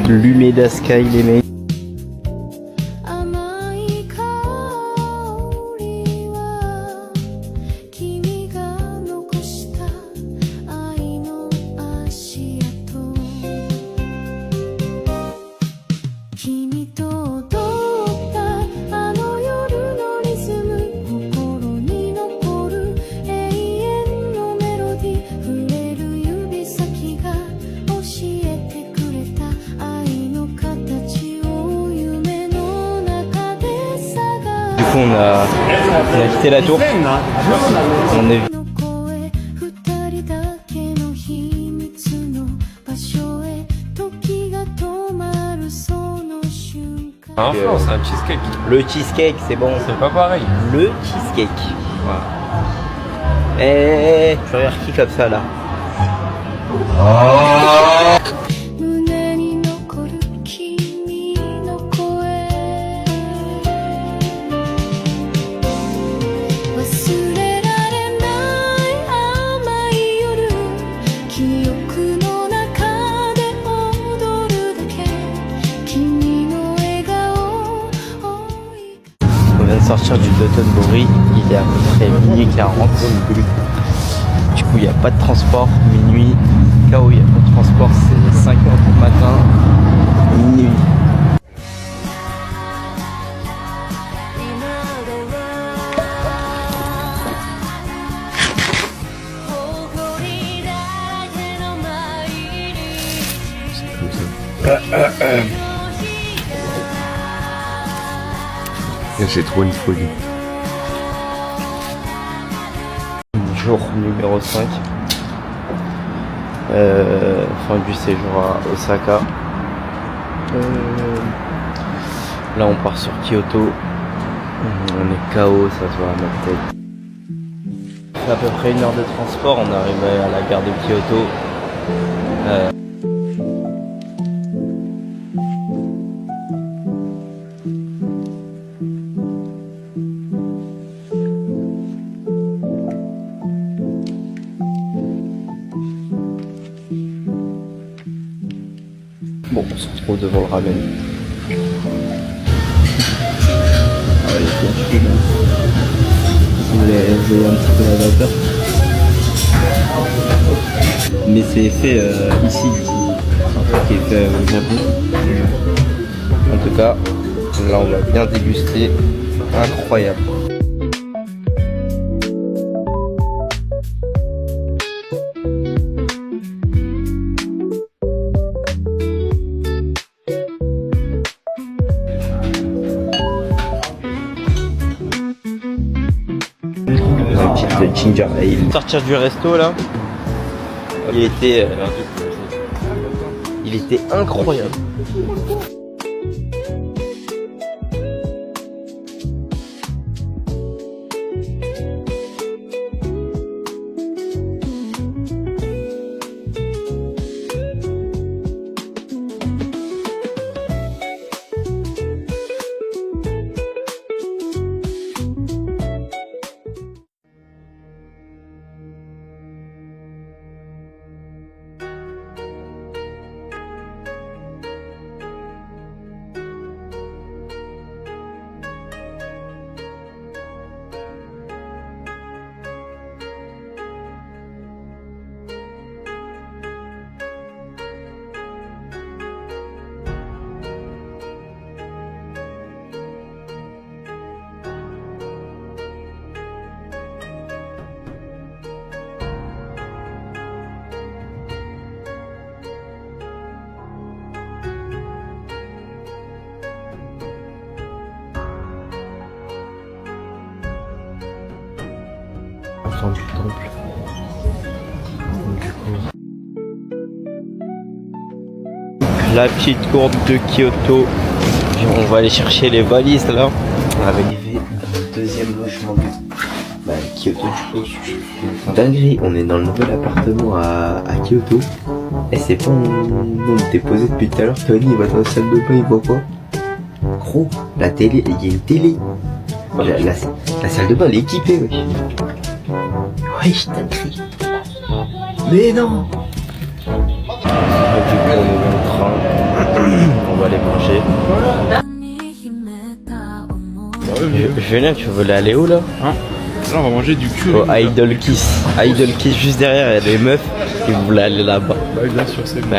[SPEAKER 1] L'Umeda Sky les mecs.
[SPEAKER 6] 甘い香りは君が残した愛の足跡君と踊ったあの夜のリズム心に残る永遠のメロディ触れる指先が教えてくれた愛の形を夢の中で探
[SPEAKER 1] Du coup, on a quitté la tour. On est
[SPEAKER 2] En France, un cheesecake.
[SPEAKER 1] le cheesecake, c'est bon.
[SPEAKER 2] C'est pas pareil.
[SPEAKER 1] Le cheesecake. Voilà. Et je regarde qui comme ça là.
[SPEAKER 6] 胸に残る君の声忘れられない甘い夜記憶の中で踊るだけ君の笑顔を追い
[SPEAKER 1] On vient de sortir du Dotonbori, il est à peu près minuit 40. Du coup, il n'y a pas de transport. Minuit, KO, il n'y a pas de transport, c'est 5h du matin, minuit.
[SPEAKER 2] C'est trop une folie.
[SPEAKER 1] Jour numéro 5. Fin du séjour à Osaka. Là on part sur Kyoto. On est KO, ça se voit à notre tête. C'est à peu près 1 heure de transport, on arrive à la gare de Kyoto. Bon, on se retrouve devant le ramen. Ah, il est bien chaud, là. Vous avez un petit peu la vapeur. Mais c'est fait ici, du coup. C'est un truc qui est fait au Japon. En tout cas, là on va bien déguster. Incroyable. De ginger ale. Sortir du resto là, il était incroyable. Du temple. Du coup, la petite courbe de Kyoto. On va aller chercher les valises là. On va arriver dans le deuxième logement de Kyoto du coup. Dinguerie, on est dans le nouvel appartement à Kyoto. Et c'est pas on était posé depuis tout à l'heure. Tony il va dans la salle de bain, il voit quoi? Gros, la télé, il y a une télé. La salle de bain elle est équipée, wesh. Oui, je t'écris. Mais non. Du coup, on est dans le train. On va aller manger. Julien, tu veux aller où là?
[SPEAKER 5] Hein? Là, on va manger du curry.
[SPEAKER 1] Au Idol Kiss. Idol Kiss, juste derrière, il y a des meufs qui voulaient aller là-bas.
[SPEAKER 5] Bah, bien sûr, c'est bon.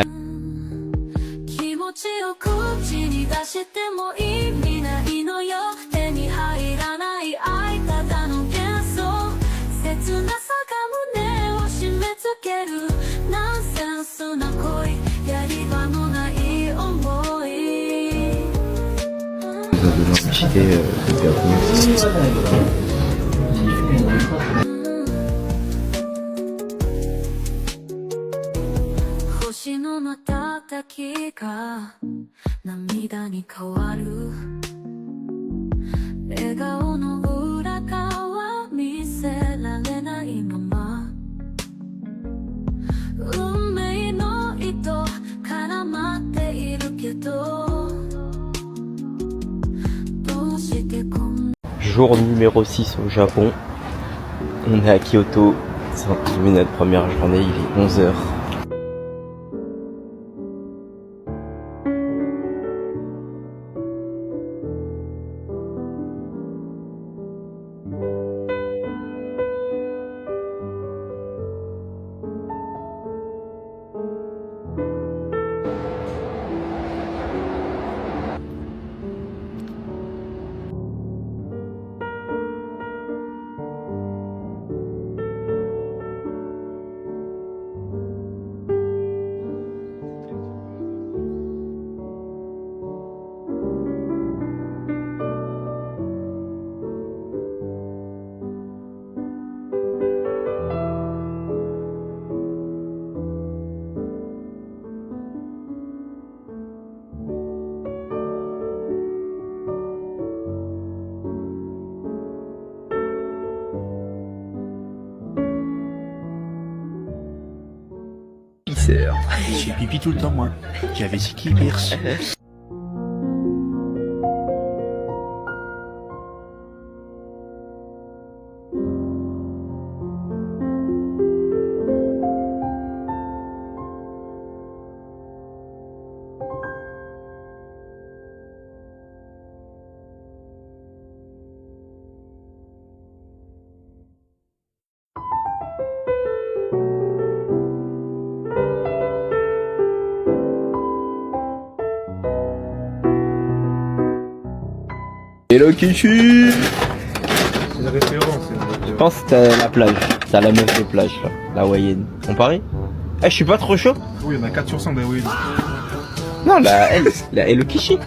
[SPEAKER 6] 気持ちよく口に出しても意味ないのよ手に入らない愛ただの幻想切なさが胸を締め付けるナンセンスな恋やり場のない思い星の瞬きが涙に変わる笑顔の裏側見せられないまま運命の糸絡まっているけどどうしてこんな
[SPEAKER 1] Jour numéro 6 au Japon. On est à Kyoto. C'est entre guillemets notre première journée, il est 11h.
[SPEAKER 8] J'ai pipi tout le temps, moi. J'avais ce qui perce.
[SPEAKER 1] Hello Kichi.
[SPEAKER 5] C'est une référence.
[SPEAKER 1] Je pense que c'est la plage. C'est la meuf de plage là, la hawaïenne. On parie? Eh, je suis pas trop chaud.
[SPEAKER 5] Oui, il y en a 4 sur 100 d'Hawaï.
[SPEAKER 1] Non, la Hello Kichi.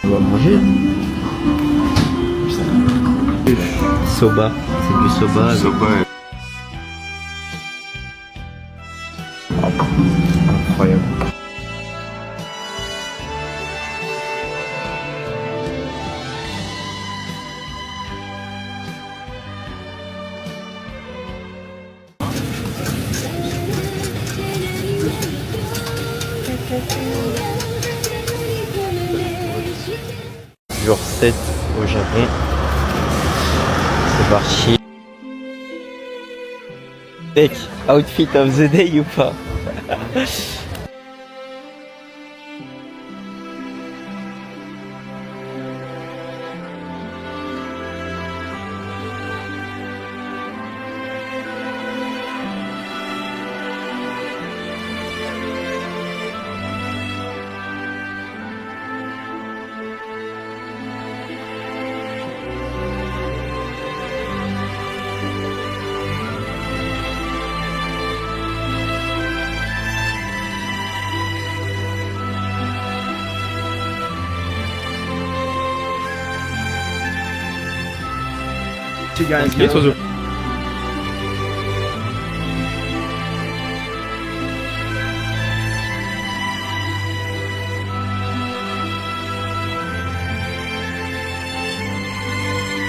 [SPEAKER 1] On va manger. Soba, c'est du soba.
[SPEAKER 2] Soba.
[SPEAKER 1] Incroyable. Jour 7 au Japon. C'est parti. Mec, outfit of the day ou pas?
[SPEAKER 5] Les oiseaux.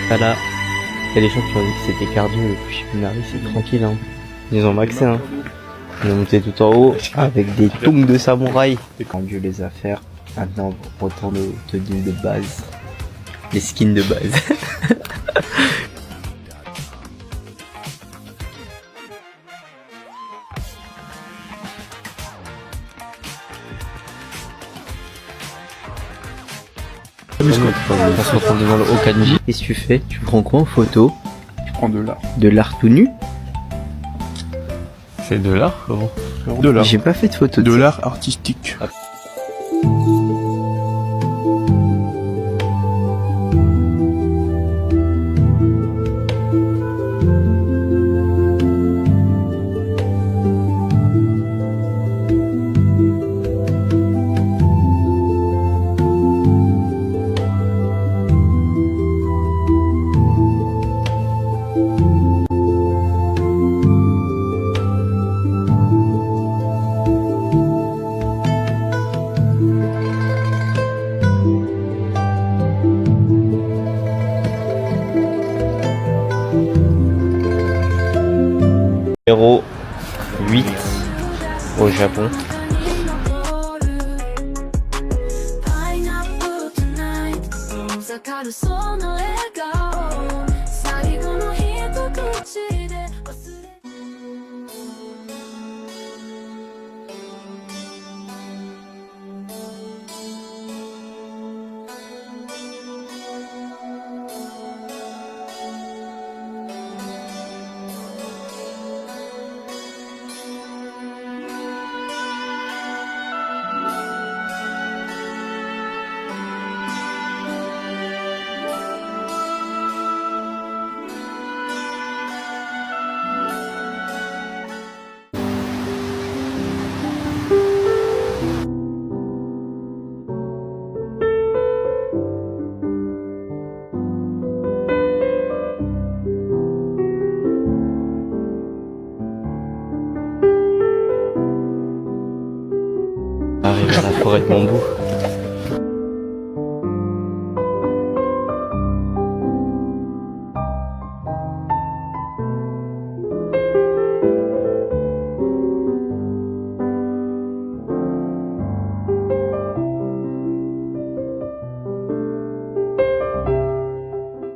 [SPEAKER 1] Voilà. Il y a des gens qui ont dit que c'était cardio, le Fushibinari c'est tranquille hein. Ils ont maxé hein. On est monté tout en haut avec des tongs de samouraï. On a rendu les affaires. Maintenant on retourne aux tenues de base. Les skins de base. On se retrouve devant le Okanji. Qu'est-ce que tu fais? Tu prends quoi en photo?
[SPEAKER 5] Je prends de l'art.
[SPEAKER 1] De l'art tout nu?
[SPEAKER 9] C'est de l'art, gros.
[SPEAKER 5] De l'art.
[SPEAKER 1] J'ai pas fait de photo
[SPEAKER 5] De
[SPEAKER 1] ça.
[SPEAKER 5] l'art artistique.
[SPEAKER 1] Numéro 8 au Japon.
[SPEAKER 6] パイナップルトゥナイト遠ざかるその笑顔最後の一口で忘れ
[SPEAKER 1] Arrive à la forêt de bambou.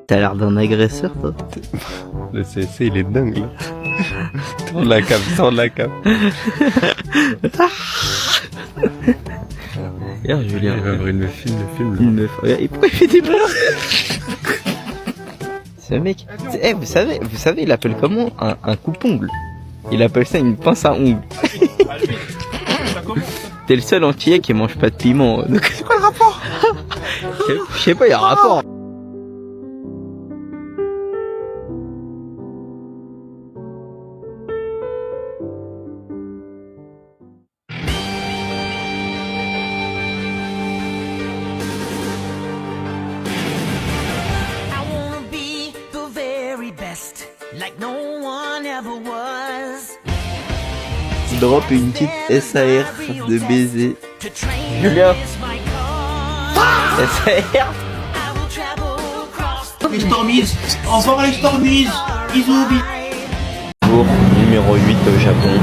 [SPEAKER 1] T'as l'air d'un agresseur, toi.
[SPEAKER 2] Le CSC, il est dingue, là. Tourne la cam, tourne la cam.
[SPEAKER 1] Regarde, Julien.
[SPEAKER 2] Il va ouvrir le film.
[SPEAKER 1] Une meuf. Regarde, et pourquoi il fait des blagues? Ce mec. Eh, vous savez, il appelle comment un coupe-ongle. Il appelle ça une pince à ongles. T'es le seul antillais qui mange pas de piment. Donc... C'est quoi le rapport? Je sais pas, il y a un rapport.
[SPEAKER 6] I wanna be the very best, like no one ever was.
[SPEAKER 1] Drop une petite SAR de baiser.
[SPEAKER 6] To train
[SPEAKER 1] Julien.
[SPEAKER 6] is my cause.
[SPEAKER 1] SAR.
[SPEAKER 6] I will travel across
[SPEAKER 8] Les Stormies. Au revoir les Stormies. Bisous, bisous.
[SPEAKER 1] Jour numéro 8 au Japon.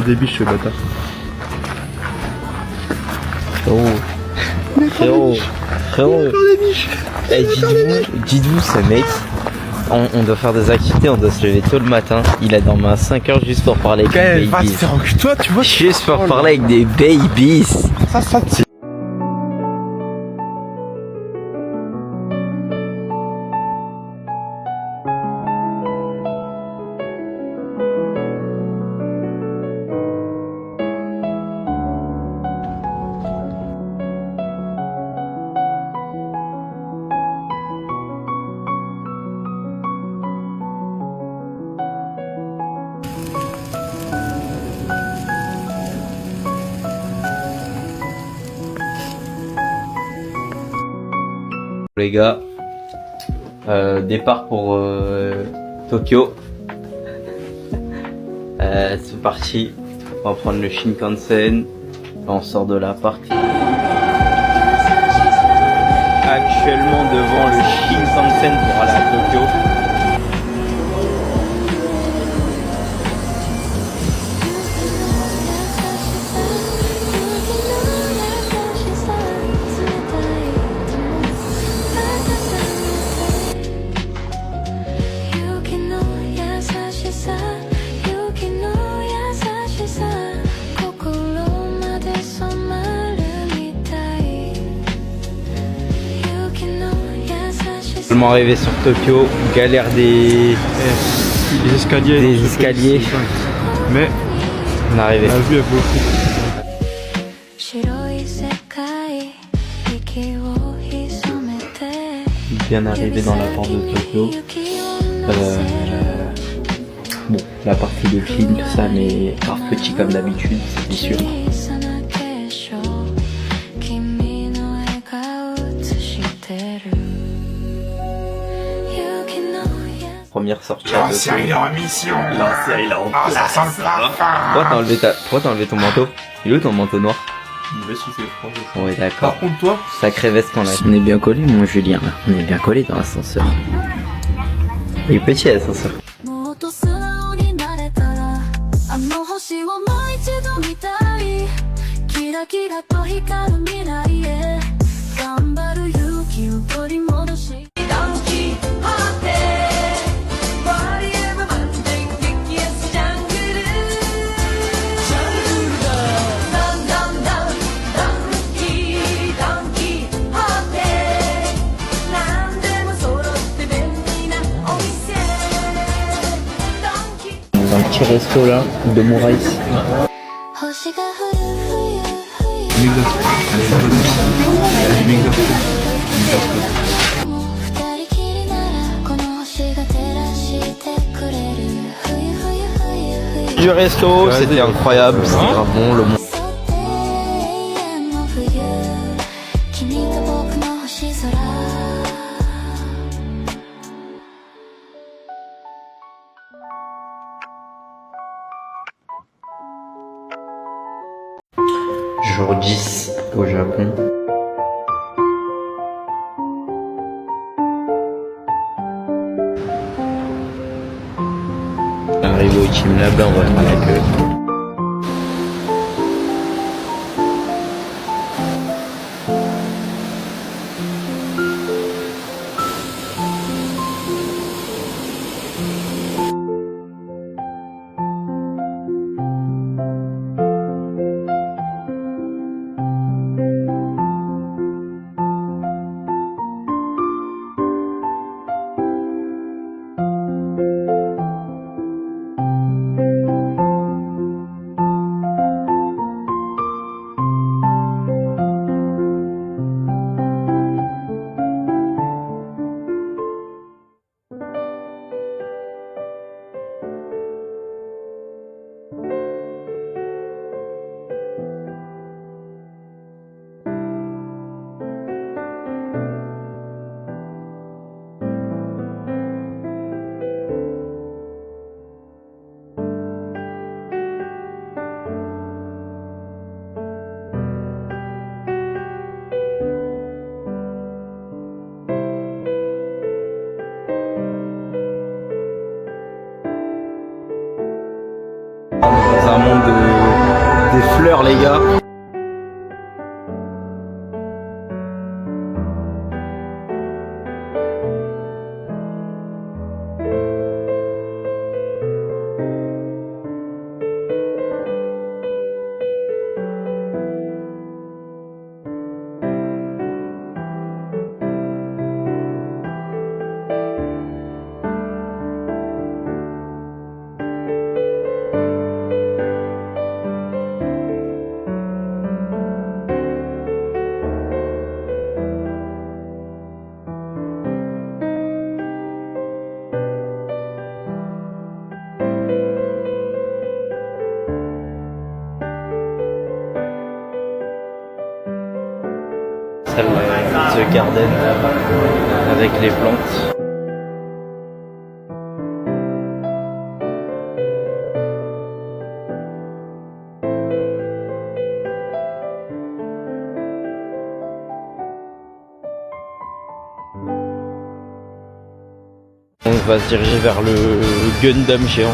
[SPEAKER 5] Des biches, ce bâtard.
[SPEAKER 1] Frérot. Eh, dites-vous, ce mec, on doit faire des activités, on doit se lever tôt le matin. Il a dormi à 5h juste pour parler avec des
[SPEAKER 5] Va te
[SPEAKER 1] babies.
[SPEAKER 5] faire enculer, toi, tu vois.
[SPEAKER 1] Juste pour parler avec des babies.
[SPEAKER 5] Ça,
[SPEAKER 1] Les gars, départ pour Tokyo. C'est parti, on va prendre le Shinkansen, on sort de l'appart. Actuellement devant le Shinkansen pour aller à Tokyo. Tellement arrivé sur Tokyo, galère des
[SPEAKER 5] escaliers.
[SPEAKER 1] Des escaliers.
[SPEAKER 5] Mais
[SPEAKER 1] on est arrivé.
[SPEAKER 5] la vue est beaucoup.
[SPEAKER 1] Bien arrivé dans la porte de Tokyo. Bon, la partie de clean, tout ça, mais grave petit comme d'habitude, c'est sûr. Première sortie à Tokyo.
[SPEAKER 8] en mission.
[SPEAKER 1] Ah,
[SPEAKER 8] ça sent le parfum.
[SPEAKER 1] Pourquoi t'as enlevé ton manteau? Il est où ton manteau noir?
[SPEAKER 8] Mais si c'est froid.
[SPEAKER 1] Ouais, d'accord.
[SPEAKER 8] Par contre, toi,
[SPEAKER 1] Sacré veste qu'on a. On est bien collé, mon Julien. Là. On est bien collé dans l'ascenseur. Il est petit l'ascenseur.
[SPEAKER 6] もっと素直になれたらあの星をもう一度見たいキラキラと光る未来へ頑張る勇気を取り戻しドンキホーテボリューム満点激安ジャングルジャングルだドンドンドンドンキホーテ何でも揃って便利なお店
[SPEAKER 1] Dans le petit resto là, de Moraïs.
[SPEAKER 6] 星が降る冬
[SPEAKER 5] Une exhaust. Une exhaust.
[SPEAKER 6] 二人きりならこの星が照らしてくれる冬冬冬冬
[SPEAKER 1] Du resto, c'était incroyable, c'était grave bon, le monde.
[SPEAKER 6] そって永遠の冬君と僕の星空
[SPEAKER 1] Jour 10 au Japon. Arrivé au Team Lab, là on va faire la queue. fleurs les gars. The Garden avec les plantes. On va se diriger vers le Gundam géant.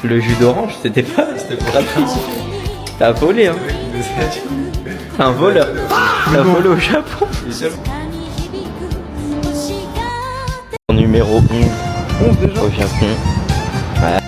[SPEAKER 1] Le jus d'orange, c'était pas gratuit. T'as volé, hein. T'es un voleur. T'as volé au Japon. Numéro 11 déjà au Japon. Ouais.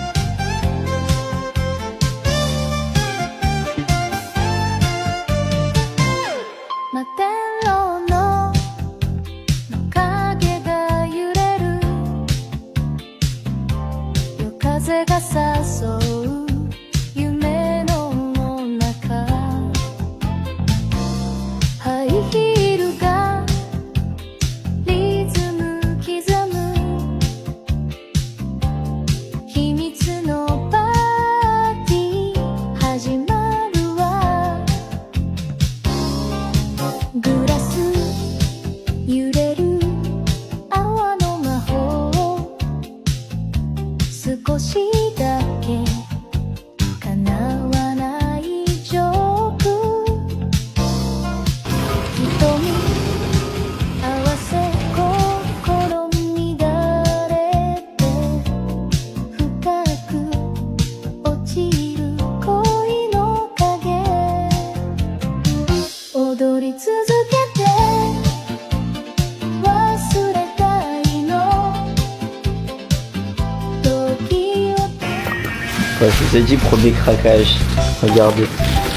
[SPEAKER 1] Ouais, je vous ai dit premier craquage. Regardez.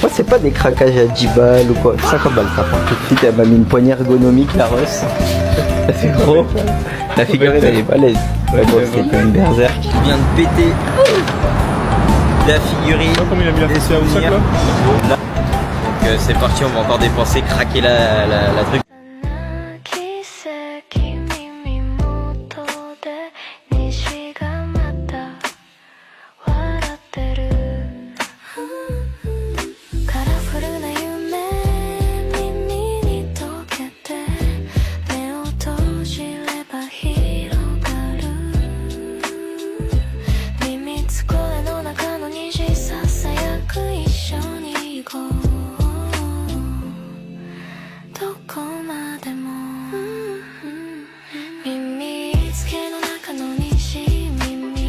[SPEAKER 1] Moi c'est pas des craquages à 10 balles ou quoi. 50 balles ça prend tout de suite. Elle m'a mis une poignée ergonomique la Russ. Ça fait gros. La figurine elle est balèze. Ouais, bon, c'était pas une berserk. Il vient de péter la figurine.
[SPEAKER 5] Comme il a mis la fessée au sac là.
[SPEAKER 1] Donc c'est parti, on va encore dépenser, craquer la truc.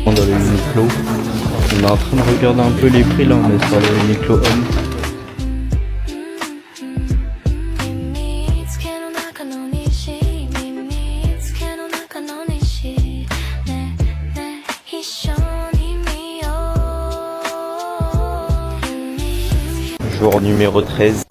[SPEAKER 1] Dans le Uniqlo, on est en train de regarder un peu les prix là, on est sur le Uniqlo Homme. Jour numéro 13.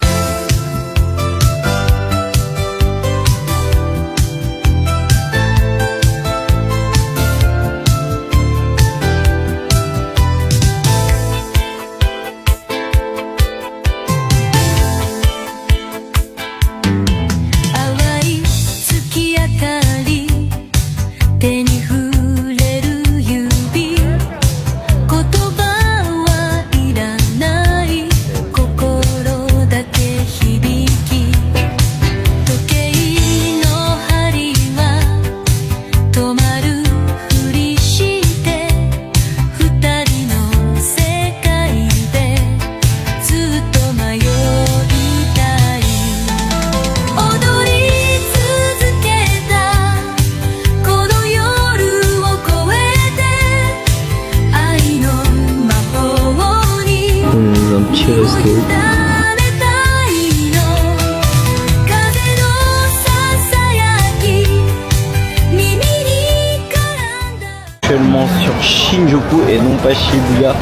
[SPEAKER 1] Shinjuku et non pas Shibuya.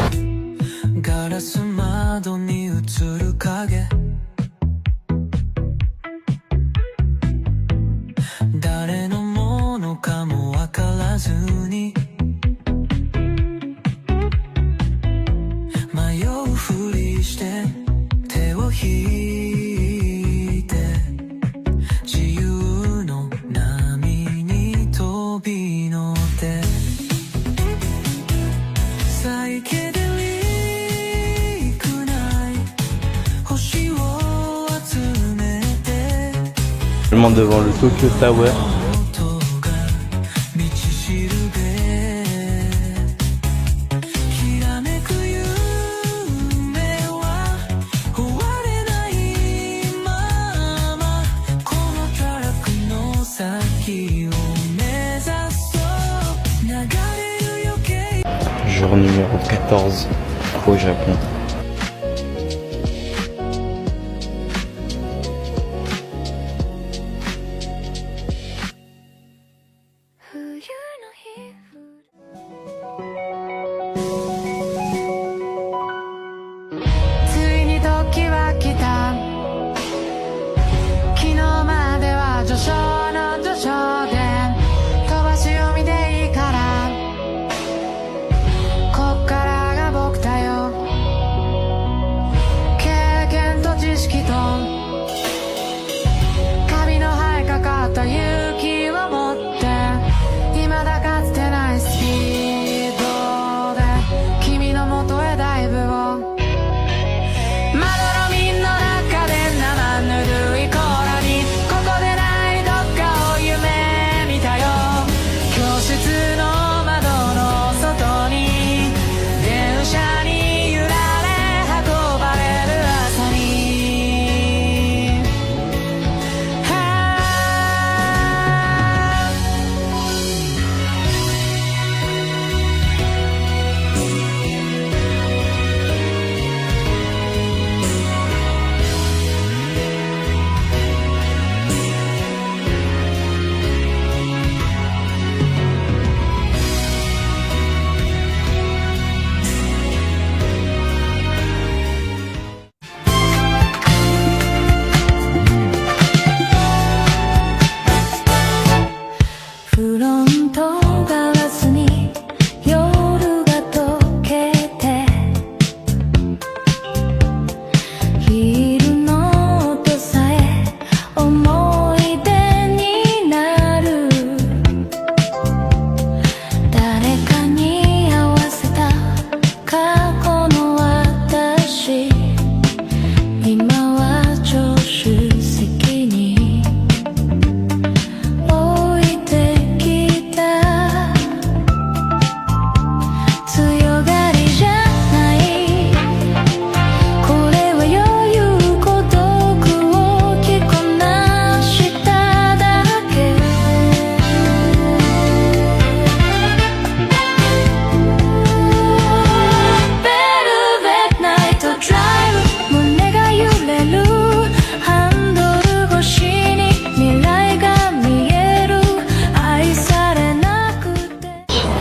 [SPEAKER 6] ガラス窓に映る影誰のものかもわからずに迷うふりして手を引いて自由の波に飛び乗ってサイケデリックない星を集めて
[SPEAKER 1] Seulement devant le Tokyo Tower.
[SPEAKER 6] 音が道しるべきらめく夢は終われないままこのトラックの先を目指そう流れる余計
[SPEAKER 1] Jour numéro 14 au Japon.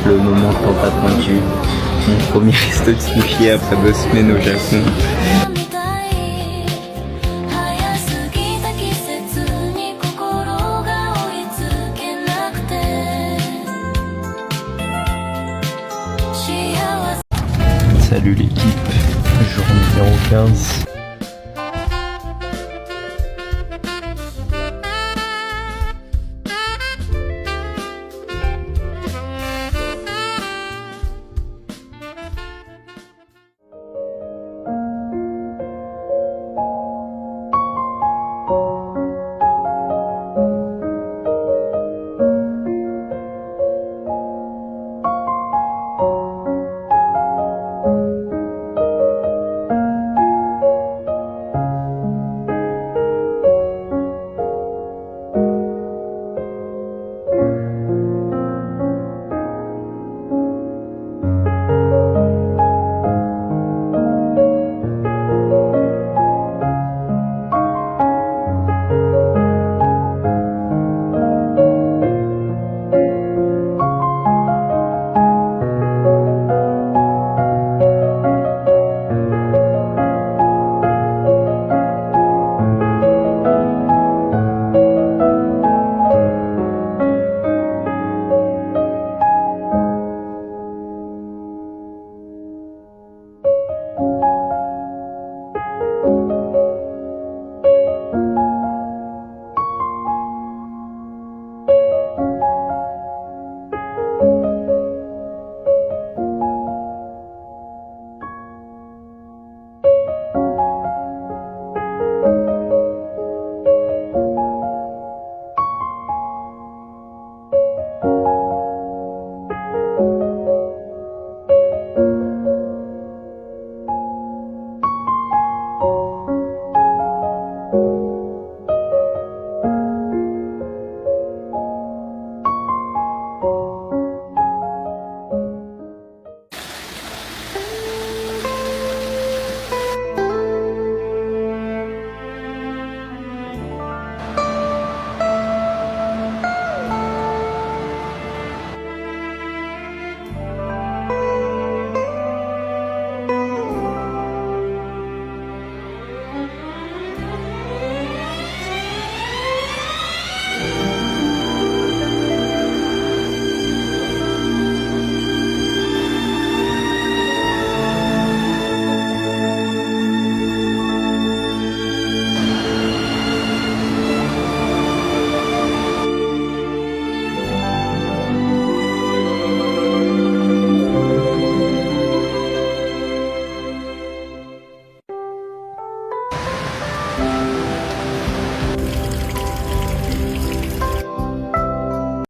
[SPEAKER 1] Le moment tant attendu, mon premier resto de sushi après 2 semaines au Japon. Salut l'équipe, jour numéro 15.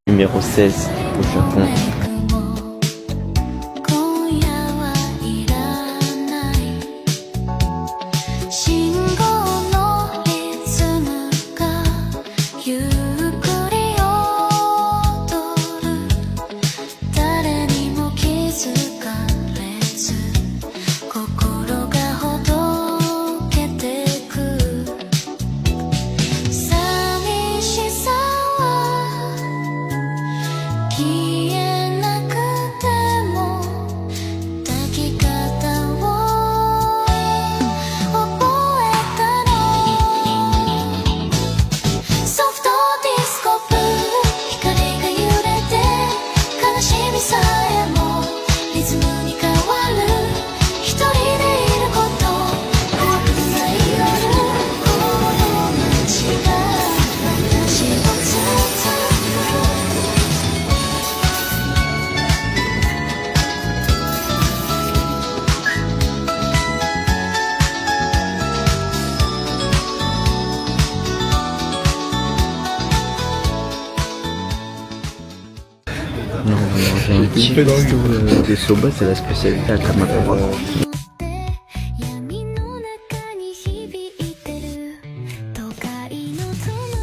[SPEAKER 1] Numéro 16 au Japon.
[SPEAKER 6] 今夜はいらない信号のリズムがゆっくり踊る誰にも気づかれず心がほどけてく寂しさは消えなくても抱き方を覚えたのソフトディスコブルー光が揺れて悲しみさえもリズムに変わる一人でいること怖くない夜この街が私を包む
[SPEAKER 1] Non, on va manger un petit resto de soba, c'est la spécialité à Kamakura.
[SPEAKER 6] 闇の中に響いてる都会のその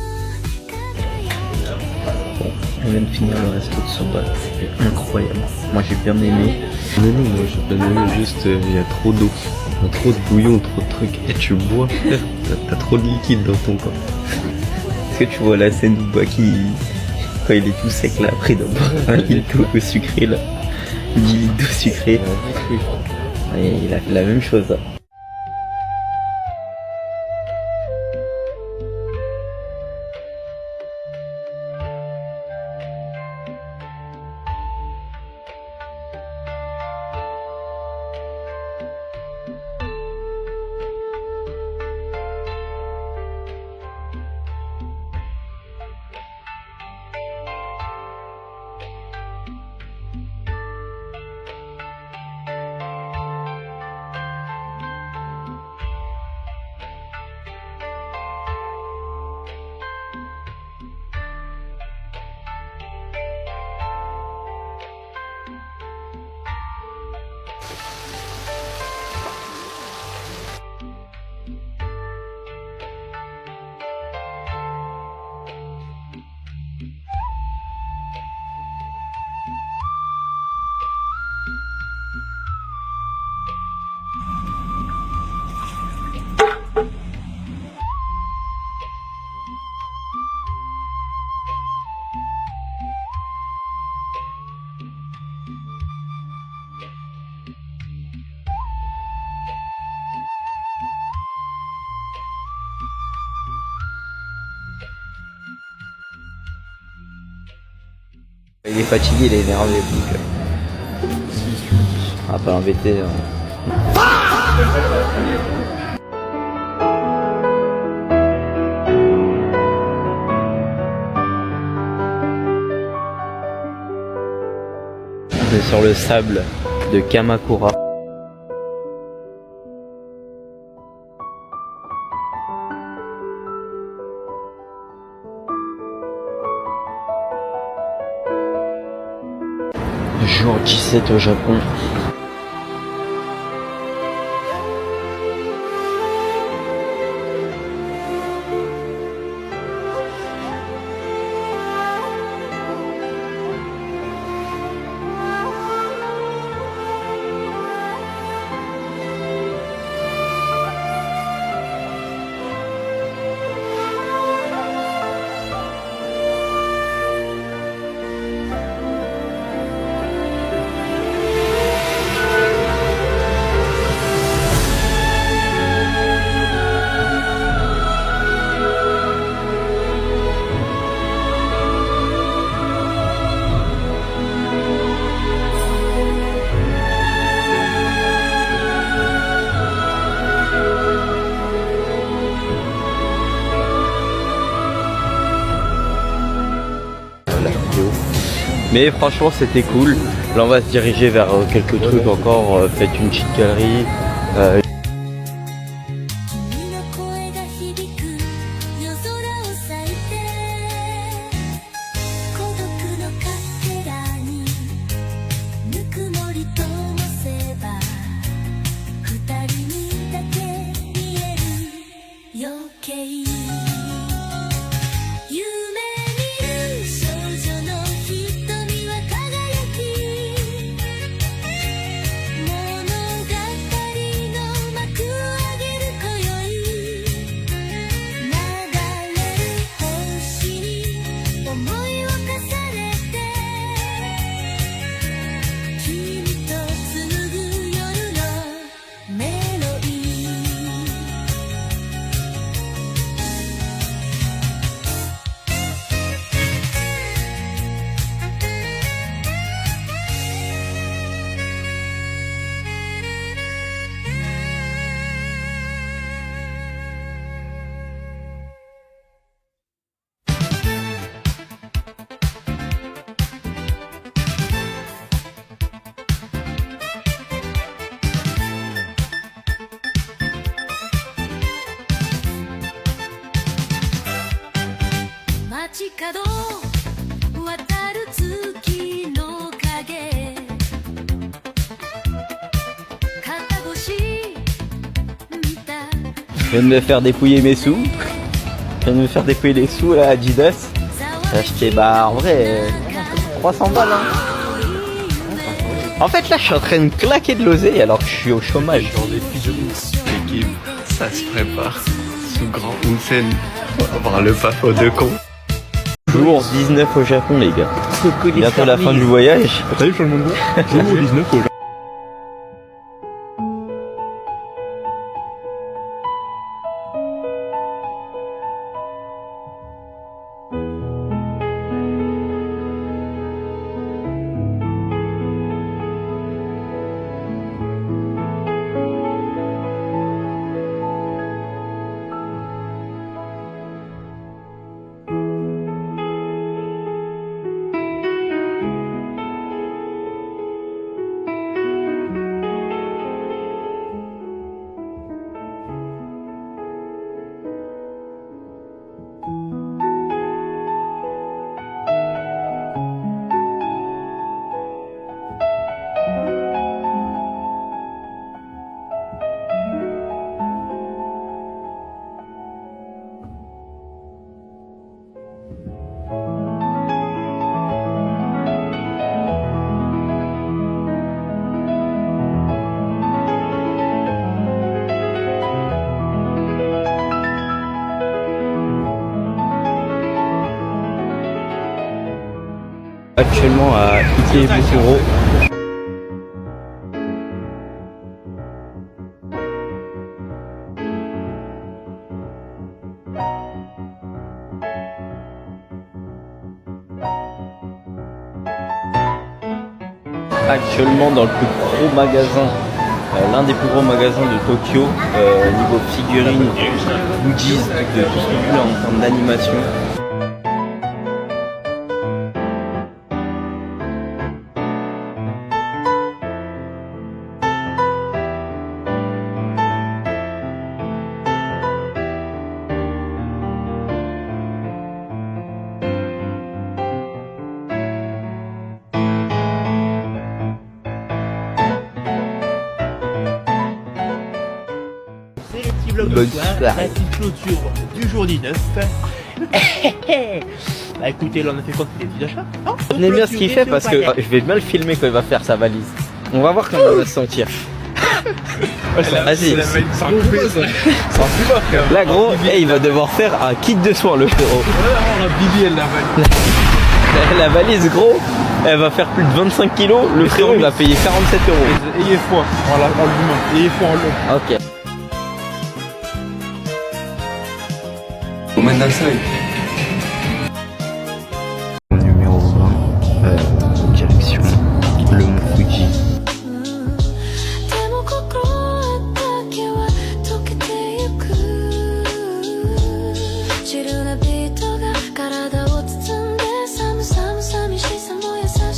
[SPEAKER 6] 輝き
[SPEAKER 1] On vient de finir le resto de soba, c'était incroyable. Moi j'ai bien aimé.
[SPEAKER 2] Non, non, moi j'ai bien aimé, juste il y a trop d'eau, trop de bouillon, trop de trucs. Et tu bois, frère, t'as trop de liquide dans ton corps.
[SPEAKER 1] Est-ce que tu vois la scène du bois qui, quand il est tout sec là, après il doit boire un litre d'eau sucrée là, 10 litres d'eau sucrée. Et il a fait la même chose là. Il est fatigué, il est énervé, donc on va pas l'embêter. On est sur le sable de Kamakura. Jour 17 au Japon. Mais franchement c'était cool. Là on va se diriger vers quelques trucs encore. Faites une petite galerie.
[SPEAKER 6] 君の声が響く夜空を咲いて孤独のカフェラにぬくもりともせば二人にだけ見える余計夢見る少女の瞳は輝き物語の幕を上げる今宵流れる星に思いを重ねて君と紡ぐ夜のメロディー街角渡る月の影肩越し見た
[SPEAKER 1] Je viens de me faire dépouiller mes sous. Je viens de me faire dépouiller les sous là à Adidas. J'ai acheté en vrai 300 balles hein. En fait là je suis en train de claquer de l'oseille alors que je suis au chômage.
[SPEAKER 2] L'équipe, ça se prépare. Sous grand Onsen, on va voir le pafo de con.
[SPEAKER 1] Jour 19 au Japon les gars. Bientôt la fin du voyage.
[SPEAKER 5] T'as vu le changement de voix? Jour 19 au Japon.
[SPEAKER 1] Actuellement à Ikebukuro. Actuellement dans le plus gros magasin, l'un des plus gros magasins de Tokyo, niveau figurines, goodies, de tout ce que vous voulez en termes d'animation. Bonne soirée.
[SPEAKER 8] La petite clôture du jour 19. Bah écoutez, là on a fait quoi? Des petits achats?
[SPEAKER 1] On aime bien ce qu'il fait parce que je vais bien le filmer quand il va faire sa valise. On va voir comment il va se sentir. Vas-y. Là gros, il va devoir faire un kit de soins le frérot. La valise gros, elle va faire plus de 25 kilos. Le frérot il va payer 47 €.
[SPEAKER 5] Ayez foi en l'humain. Ayez foi en l'homme.
[SPEAKER 1] Ok. Numéro 20, direction le mont Fuji.
[SPEAKER 6] でも心だけは溶けてゆくチルなビートが体を包んで寒さも寂しさも優し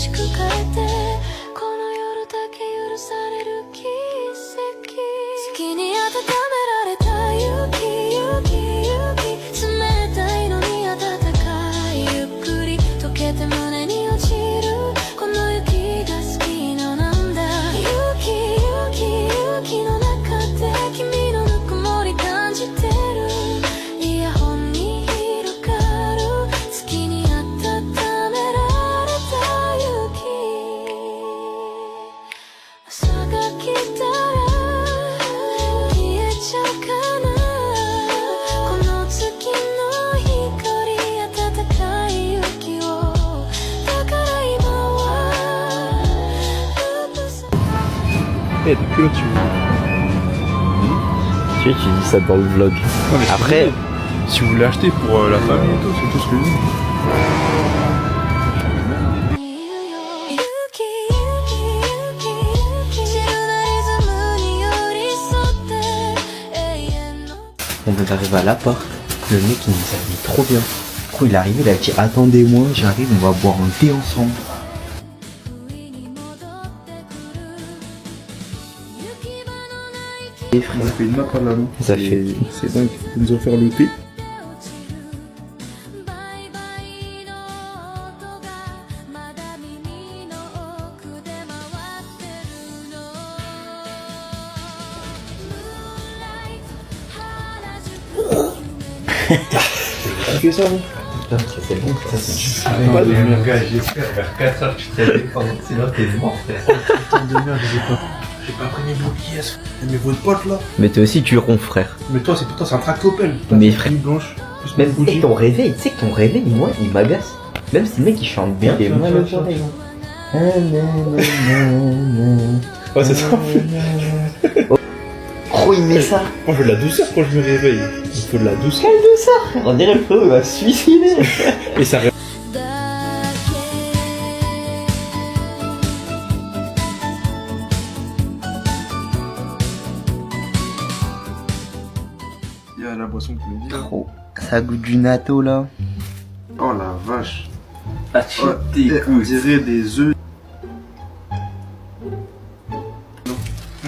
[SPEAKER 5] répète, que là tu
[SPEAKER 1] Tu dis ça dans le vlog.
[SPEAKER 5] Ouais, mais
[SPEAKER 1] Après,
[SPEAKER 5] si vous voulez acheter pour la famille et tout, c'est tout ce que je dis.
[SPEAKER 6] 知らないリズムに寄り添って永遠の
[SPEAKER 1] on est arrivé à la porte. Le mec il nous a mis trop bien. Quand il est arrivé, il a dit attendez-moi, j'arrive, on va boire un thé ensemble.
[SPEAKER 6] 不意に戻ってくる行き場のない
[SPEAKER 1] Et frère,
[SPEAKER 5] On a fait une map à la main.
[SPEAKER 1] Ça fait-
[SPEAKER 5] C'est dingue. Ils nous ont offert le thé.
[SPEAKER 6] バイバイの音がまだ耳の奥で回ってるの Moonlight 原宿
[SPEAKER 5] Tu fais ça, non?
[SPEAKER 1] putain, ça c'est bon, ça c'est juste.
[SPEAKER 5] Pas de
[SPEAKER 9] Mon gars, j'espère vers 4 heures que tu te réveilles pendant que sinon t'es mort, frère.
[SPEAKER 5] J'ai pas pris mes bouquilles, mais votre pote là.
[SPEAKER 1] Mais toi aussi tu ronfles frère.
[SPEAKER 5] Mais toi, c'est un tractopelle.
[SPEAKER 1] Mais frère,
[SPEAKER 5] blanche. Plus
[SPEAKER 1] même
[SPEAKER 5] Fuji.
[SPEAKER 1] et ton réveil, tu sais que ton réveil, moi, il m'agace. Même si le mec il chante bien, il est mal aux oreilles.
[SPEAKER 5] Ouais, c'est ça.
[SPEAKER 1] Oh, il met ça.
[SPEAKER 5] Moi, je veux de la douceur quand je me réveille. Il faut de la douceur.
[SPEAKER 1] Quelle douceur. On dirait le frérot, il va se suicider.
[SPEAKER 5] Et ça reste.
[SPEAKER 6] だけ
[SPEAKER 5] Il y a la boisson que tu me dis là.
[SPEAKER 1] Trop. Ça goûte du natto là.
[SPEAKER 5] Oh la vache.
[SPEAKER 1] Ah, tu
[SPEAKER 5] On dirait des œufs.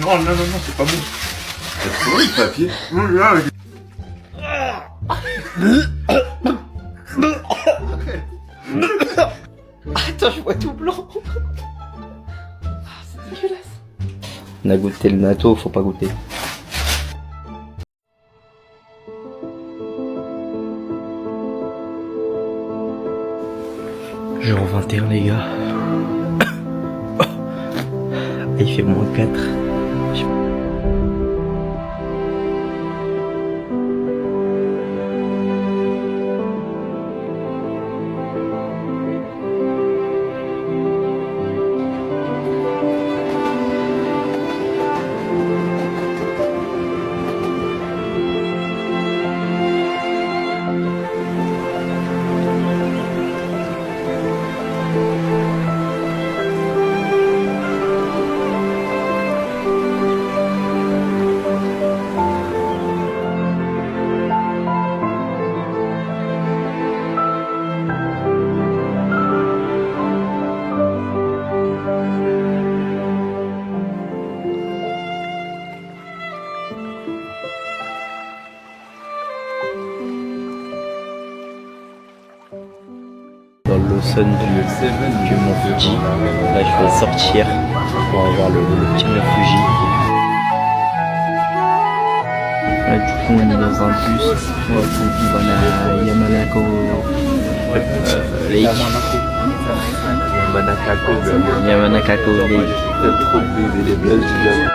[SPEAKER 5] Non, c'est pas bon.
[SPEAKER 2] C'est trop le papier.
[SPEAKER 1] Attends, je vois tout blanc. C'est dégueulasse. On a goûté le natto, faut pas goûter. Jour 21 les gars. Il fait moins 4. Dans le Lawson du Mont Fuji. Là je vais sortir pour aller voir le petit Mont Fuji. Là du coup on est dans un bus. On va à Yamanako Lake. Yamanakako Lake.
[SPEAKER 2] Trop bébé, les blagues du gars.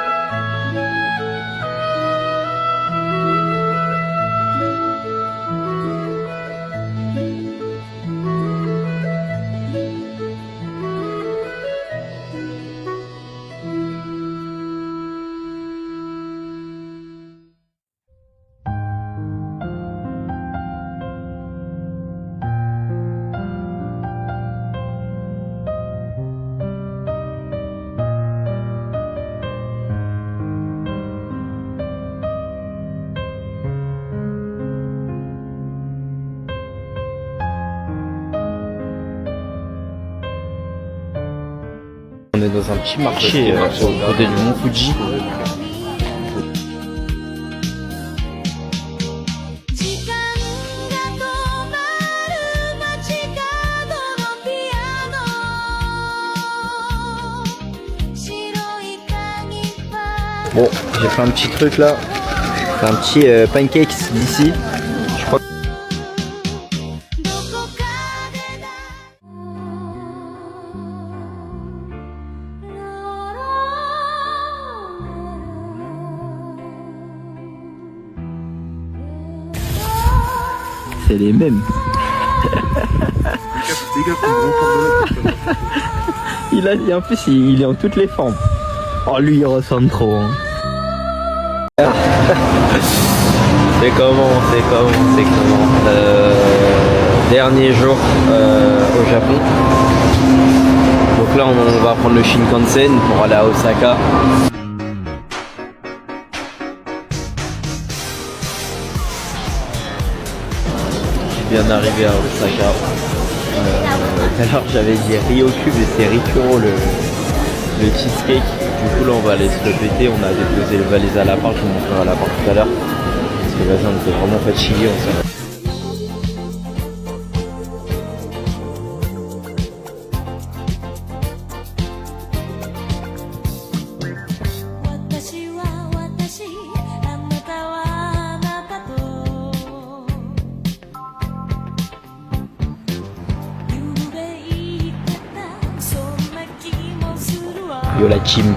[SPEAKER 1] On est dans un petit marché au côté du Mont Fuji.
[SPEAKER 6] 時間が止まる街角のピアノ白い鍵は
[SPEAKER 1] Bon, j'ai fait un petit truc là. J'ai fait un petit pancakes d'ici. Je crois
[SPEAKER 6] どこかでだ
[SPEAKER 1] que c'est les mêmes.
[SPEAKER 5] Fais gaffe, une grande porte de la tête.
[SPEAKER 1] Il a, en plus, il est en toutes les formes. Oh, lui, il ressemble trop. Hein. C'est comment. Dernier jour au Japon. Donc là, on va prendre le Shinkansen pour aller à Osaka. Je viens d'arriver à Osaka. Tout à l'heure, j'avais dit Ryokyu, mais c'est Rikuro le cheesecake. Du coup, là, on va aller se le péter. On a déposé le valise à l'appart. Je vous montrerai à l'appart tout à l'heure. Parce que vas-y, on était vraiment fatigués. Yo la team.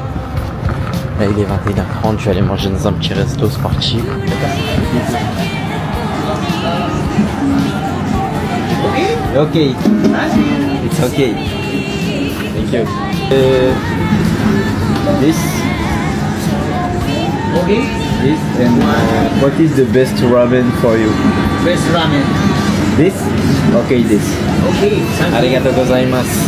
[SPEAKER 1] Là il est 21h30, je vais aller manger dans un petit resto, c'est parti. Ok. It's okay. Thank you. This.
[SPEAKER 7] Okay.
[SPEAKER 1] This and what is the best ramen for you?
[SPEAKER 7] Best ramen.
[SPEAKER 1] This? Okay, this.
[SPEAKER 7] Okay.
[SPEAKER 1] Arigatou gozaimasu.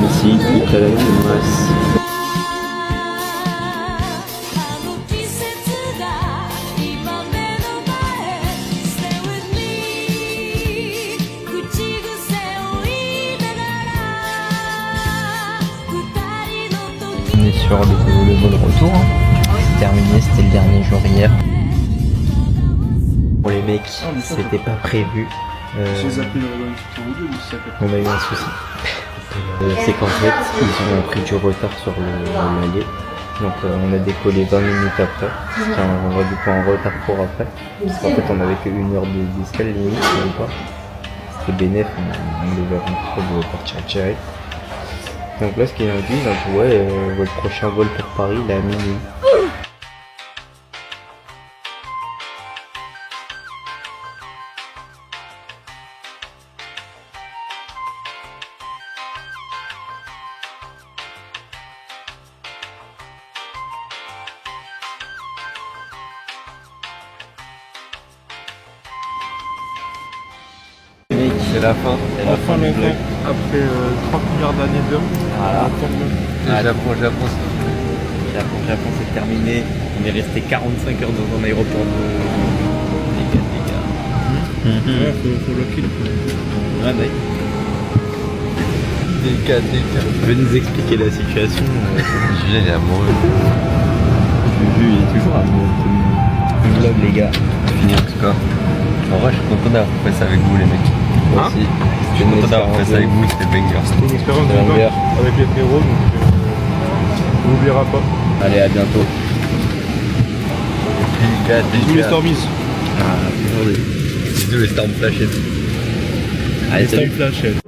[SPEAKER 1] Ici, itadakimasu. On est sur le vol retour. Hein. C'est terminé, c'était le dernier jour hier. Pour les mecs, c'était pas prévu. On a eu un souci. C'est qu'en fait, ils ont pris du retard sur l'allié. Donc on a décollé 20 minutes après. C'était du coup un retard pour après. Parce qu'en fait on avait que 1 heure d'escale limite, même pas. C'était bénéf, on devait rentrer de partir direct. Donc là ce qu'il a dit, il a dit ouais, votre prochain vol pour Paris il est à minuit. C'est la fin.
[SPEAKER 5] Enfin longtemps, après 30 milliards d'années d'heures.
[SPEAKER 1] Voilà. Japon, c'est terminé. On est resté 45 heures dans un aéroport de... Les gars.
[SPEAKER 5] Ouais, faut le kill.
[SPEAKER 1] Ouais, mec. Des gars. Tu veux nous expliquer la situation
[SPEAKER 2] Julien il est amoureux.
[SPEAKER 1] Juju, il est toujours amoureux. Je vlog, les gars.
[SPEAKER 2] Fini en tout cas. En vrai, je suis content d'avoir fait ça avec vous, les mecs.
[SPEAKER 1] Moi aussi.
[SPEAKER 2] Je suis content d'avoir fait ça avec vous, c'était banger.
[SPEAKER 5] C'était une expérience de dingue avec les frérots, donc on n'oubliera pas.
[SPEAKER 1] Allez, à bientôt.
[SPEAKER 5] Bisous les Stormies.
[SPEAKER 1] Ah, toujours des...
[SPEAKER 2] Bisous les Storm Flashes.
[SPEAKER 1] Allez,
[SPEAKER 5] Les
[SPEAKER 1] salut.
[SPEAKER 5] Storm Flashes.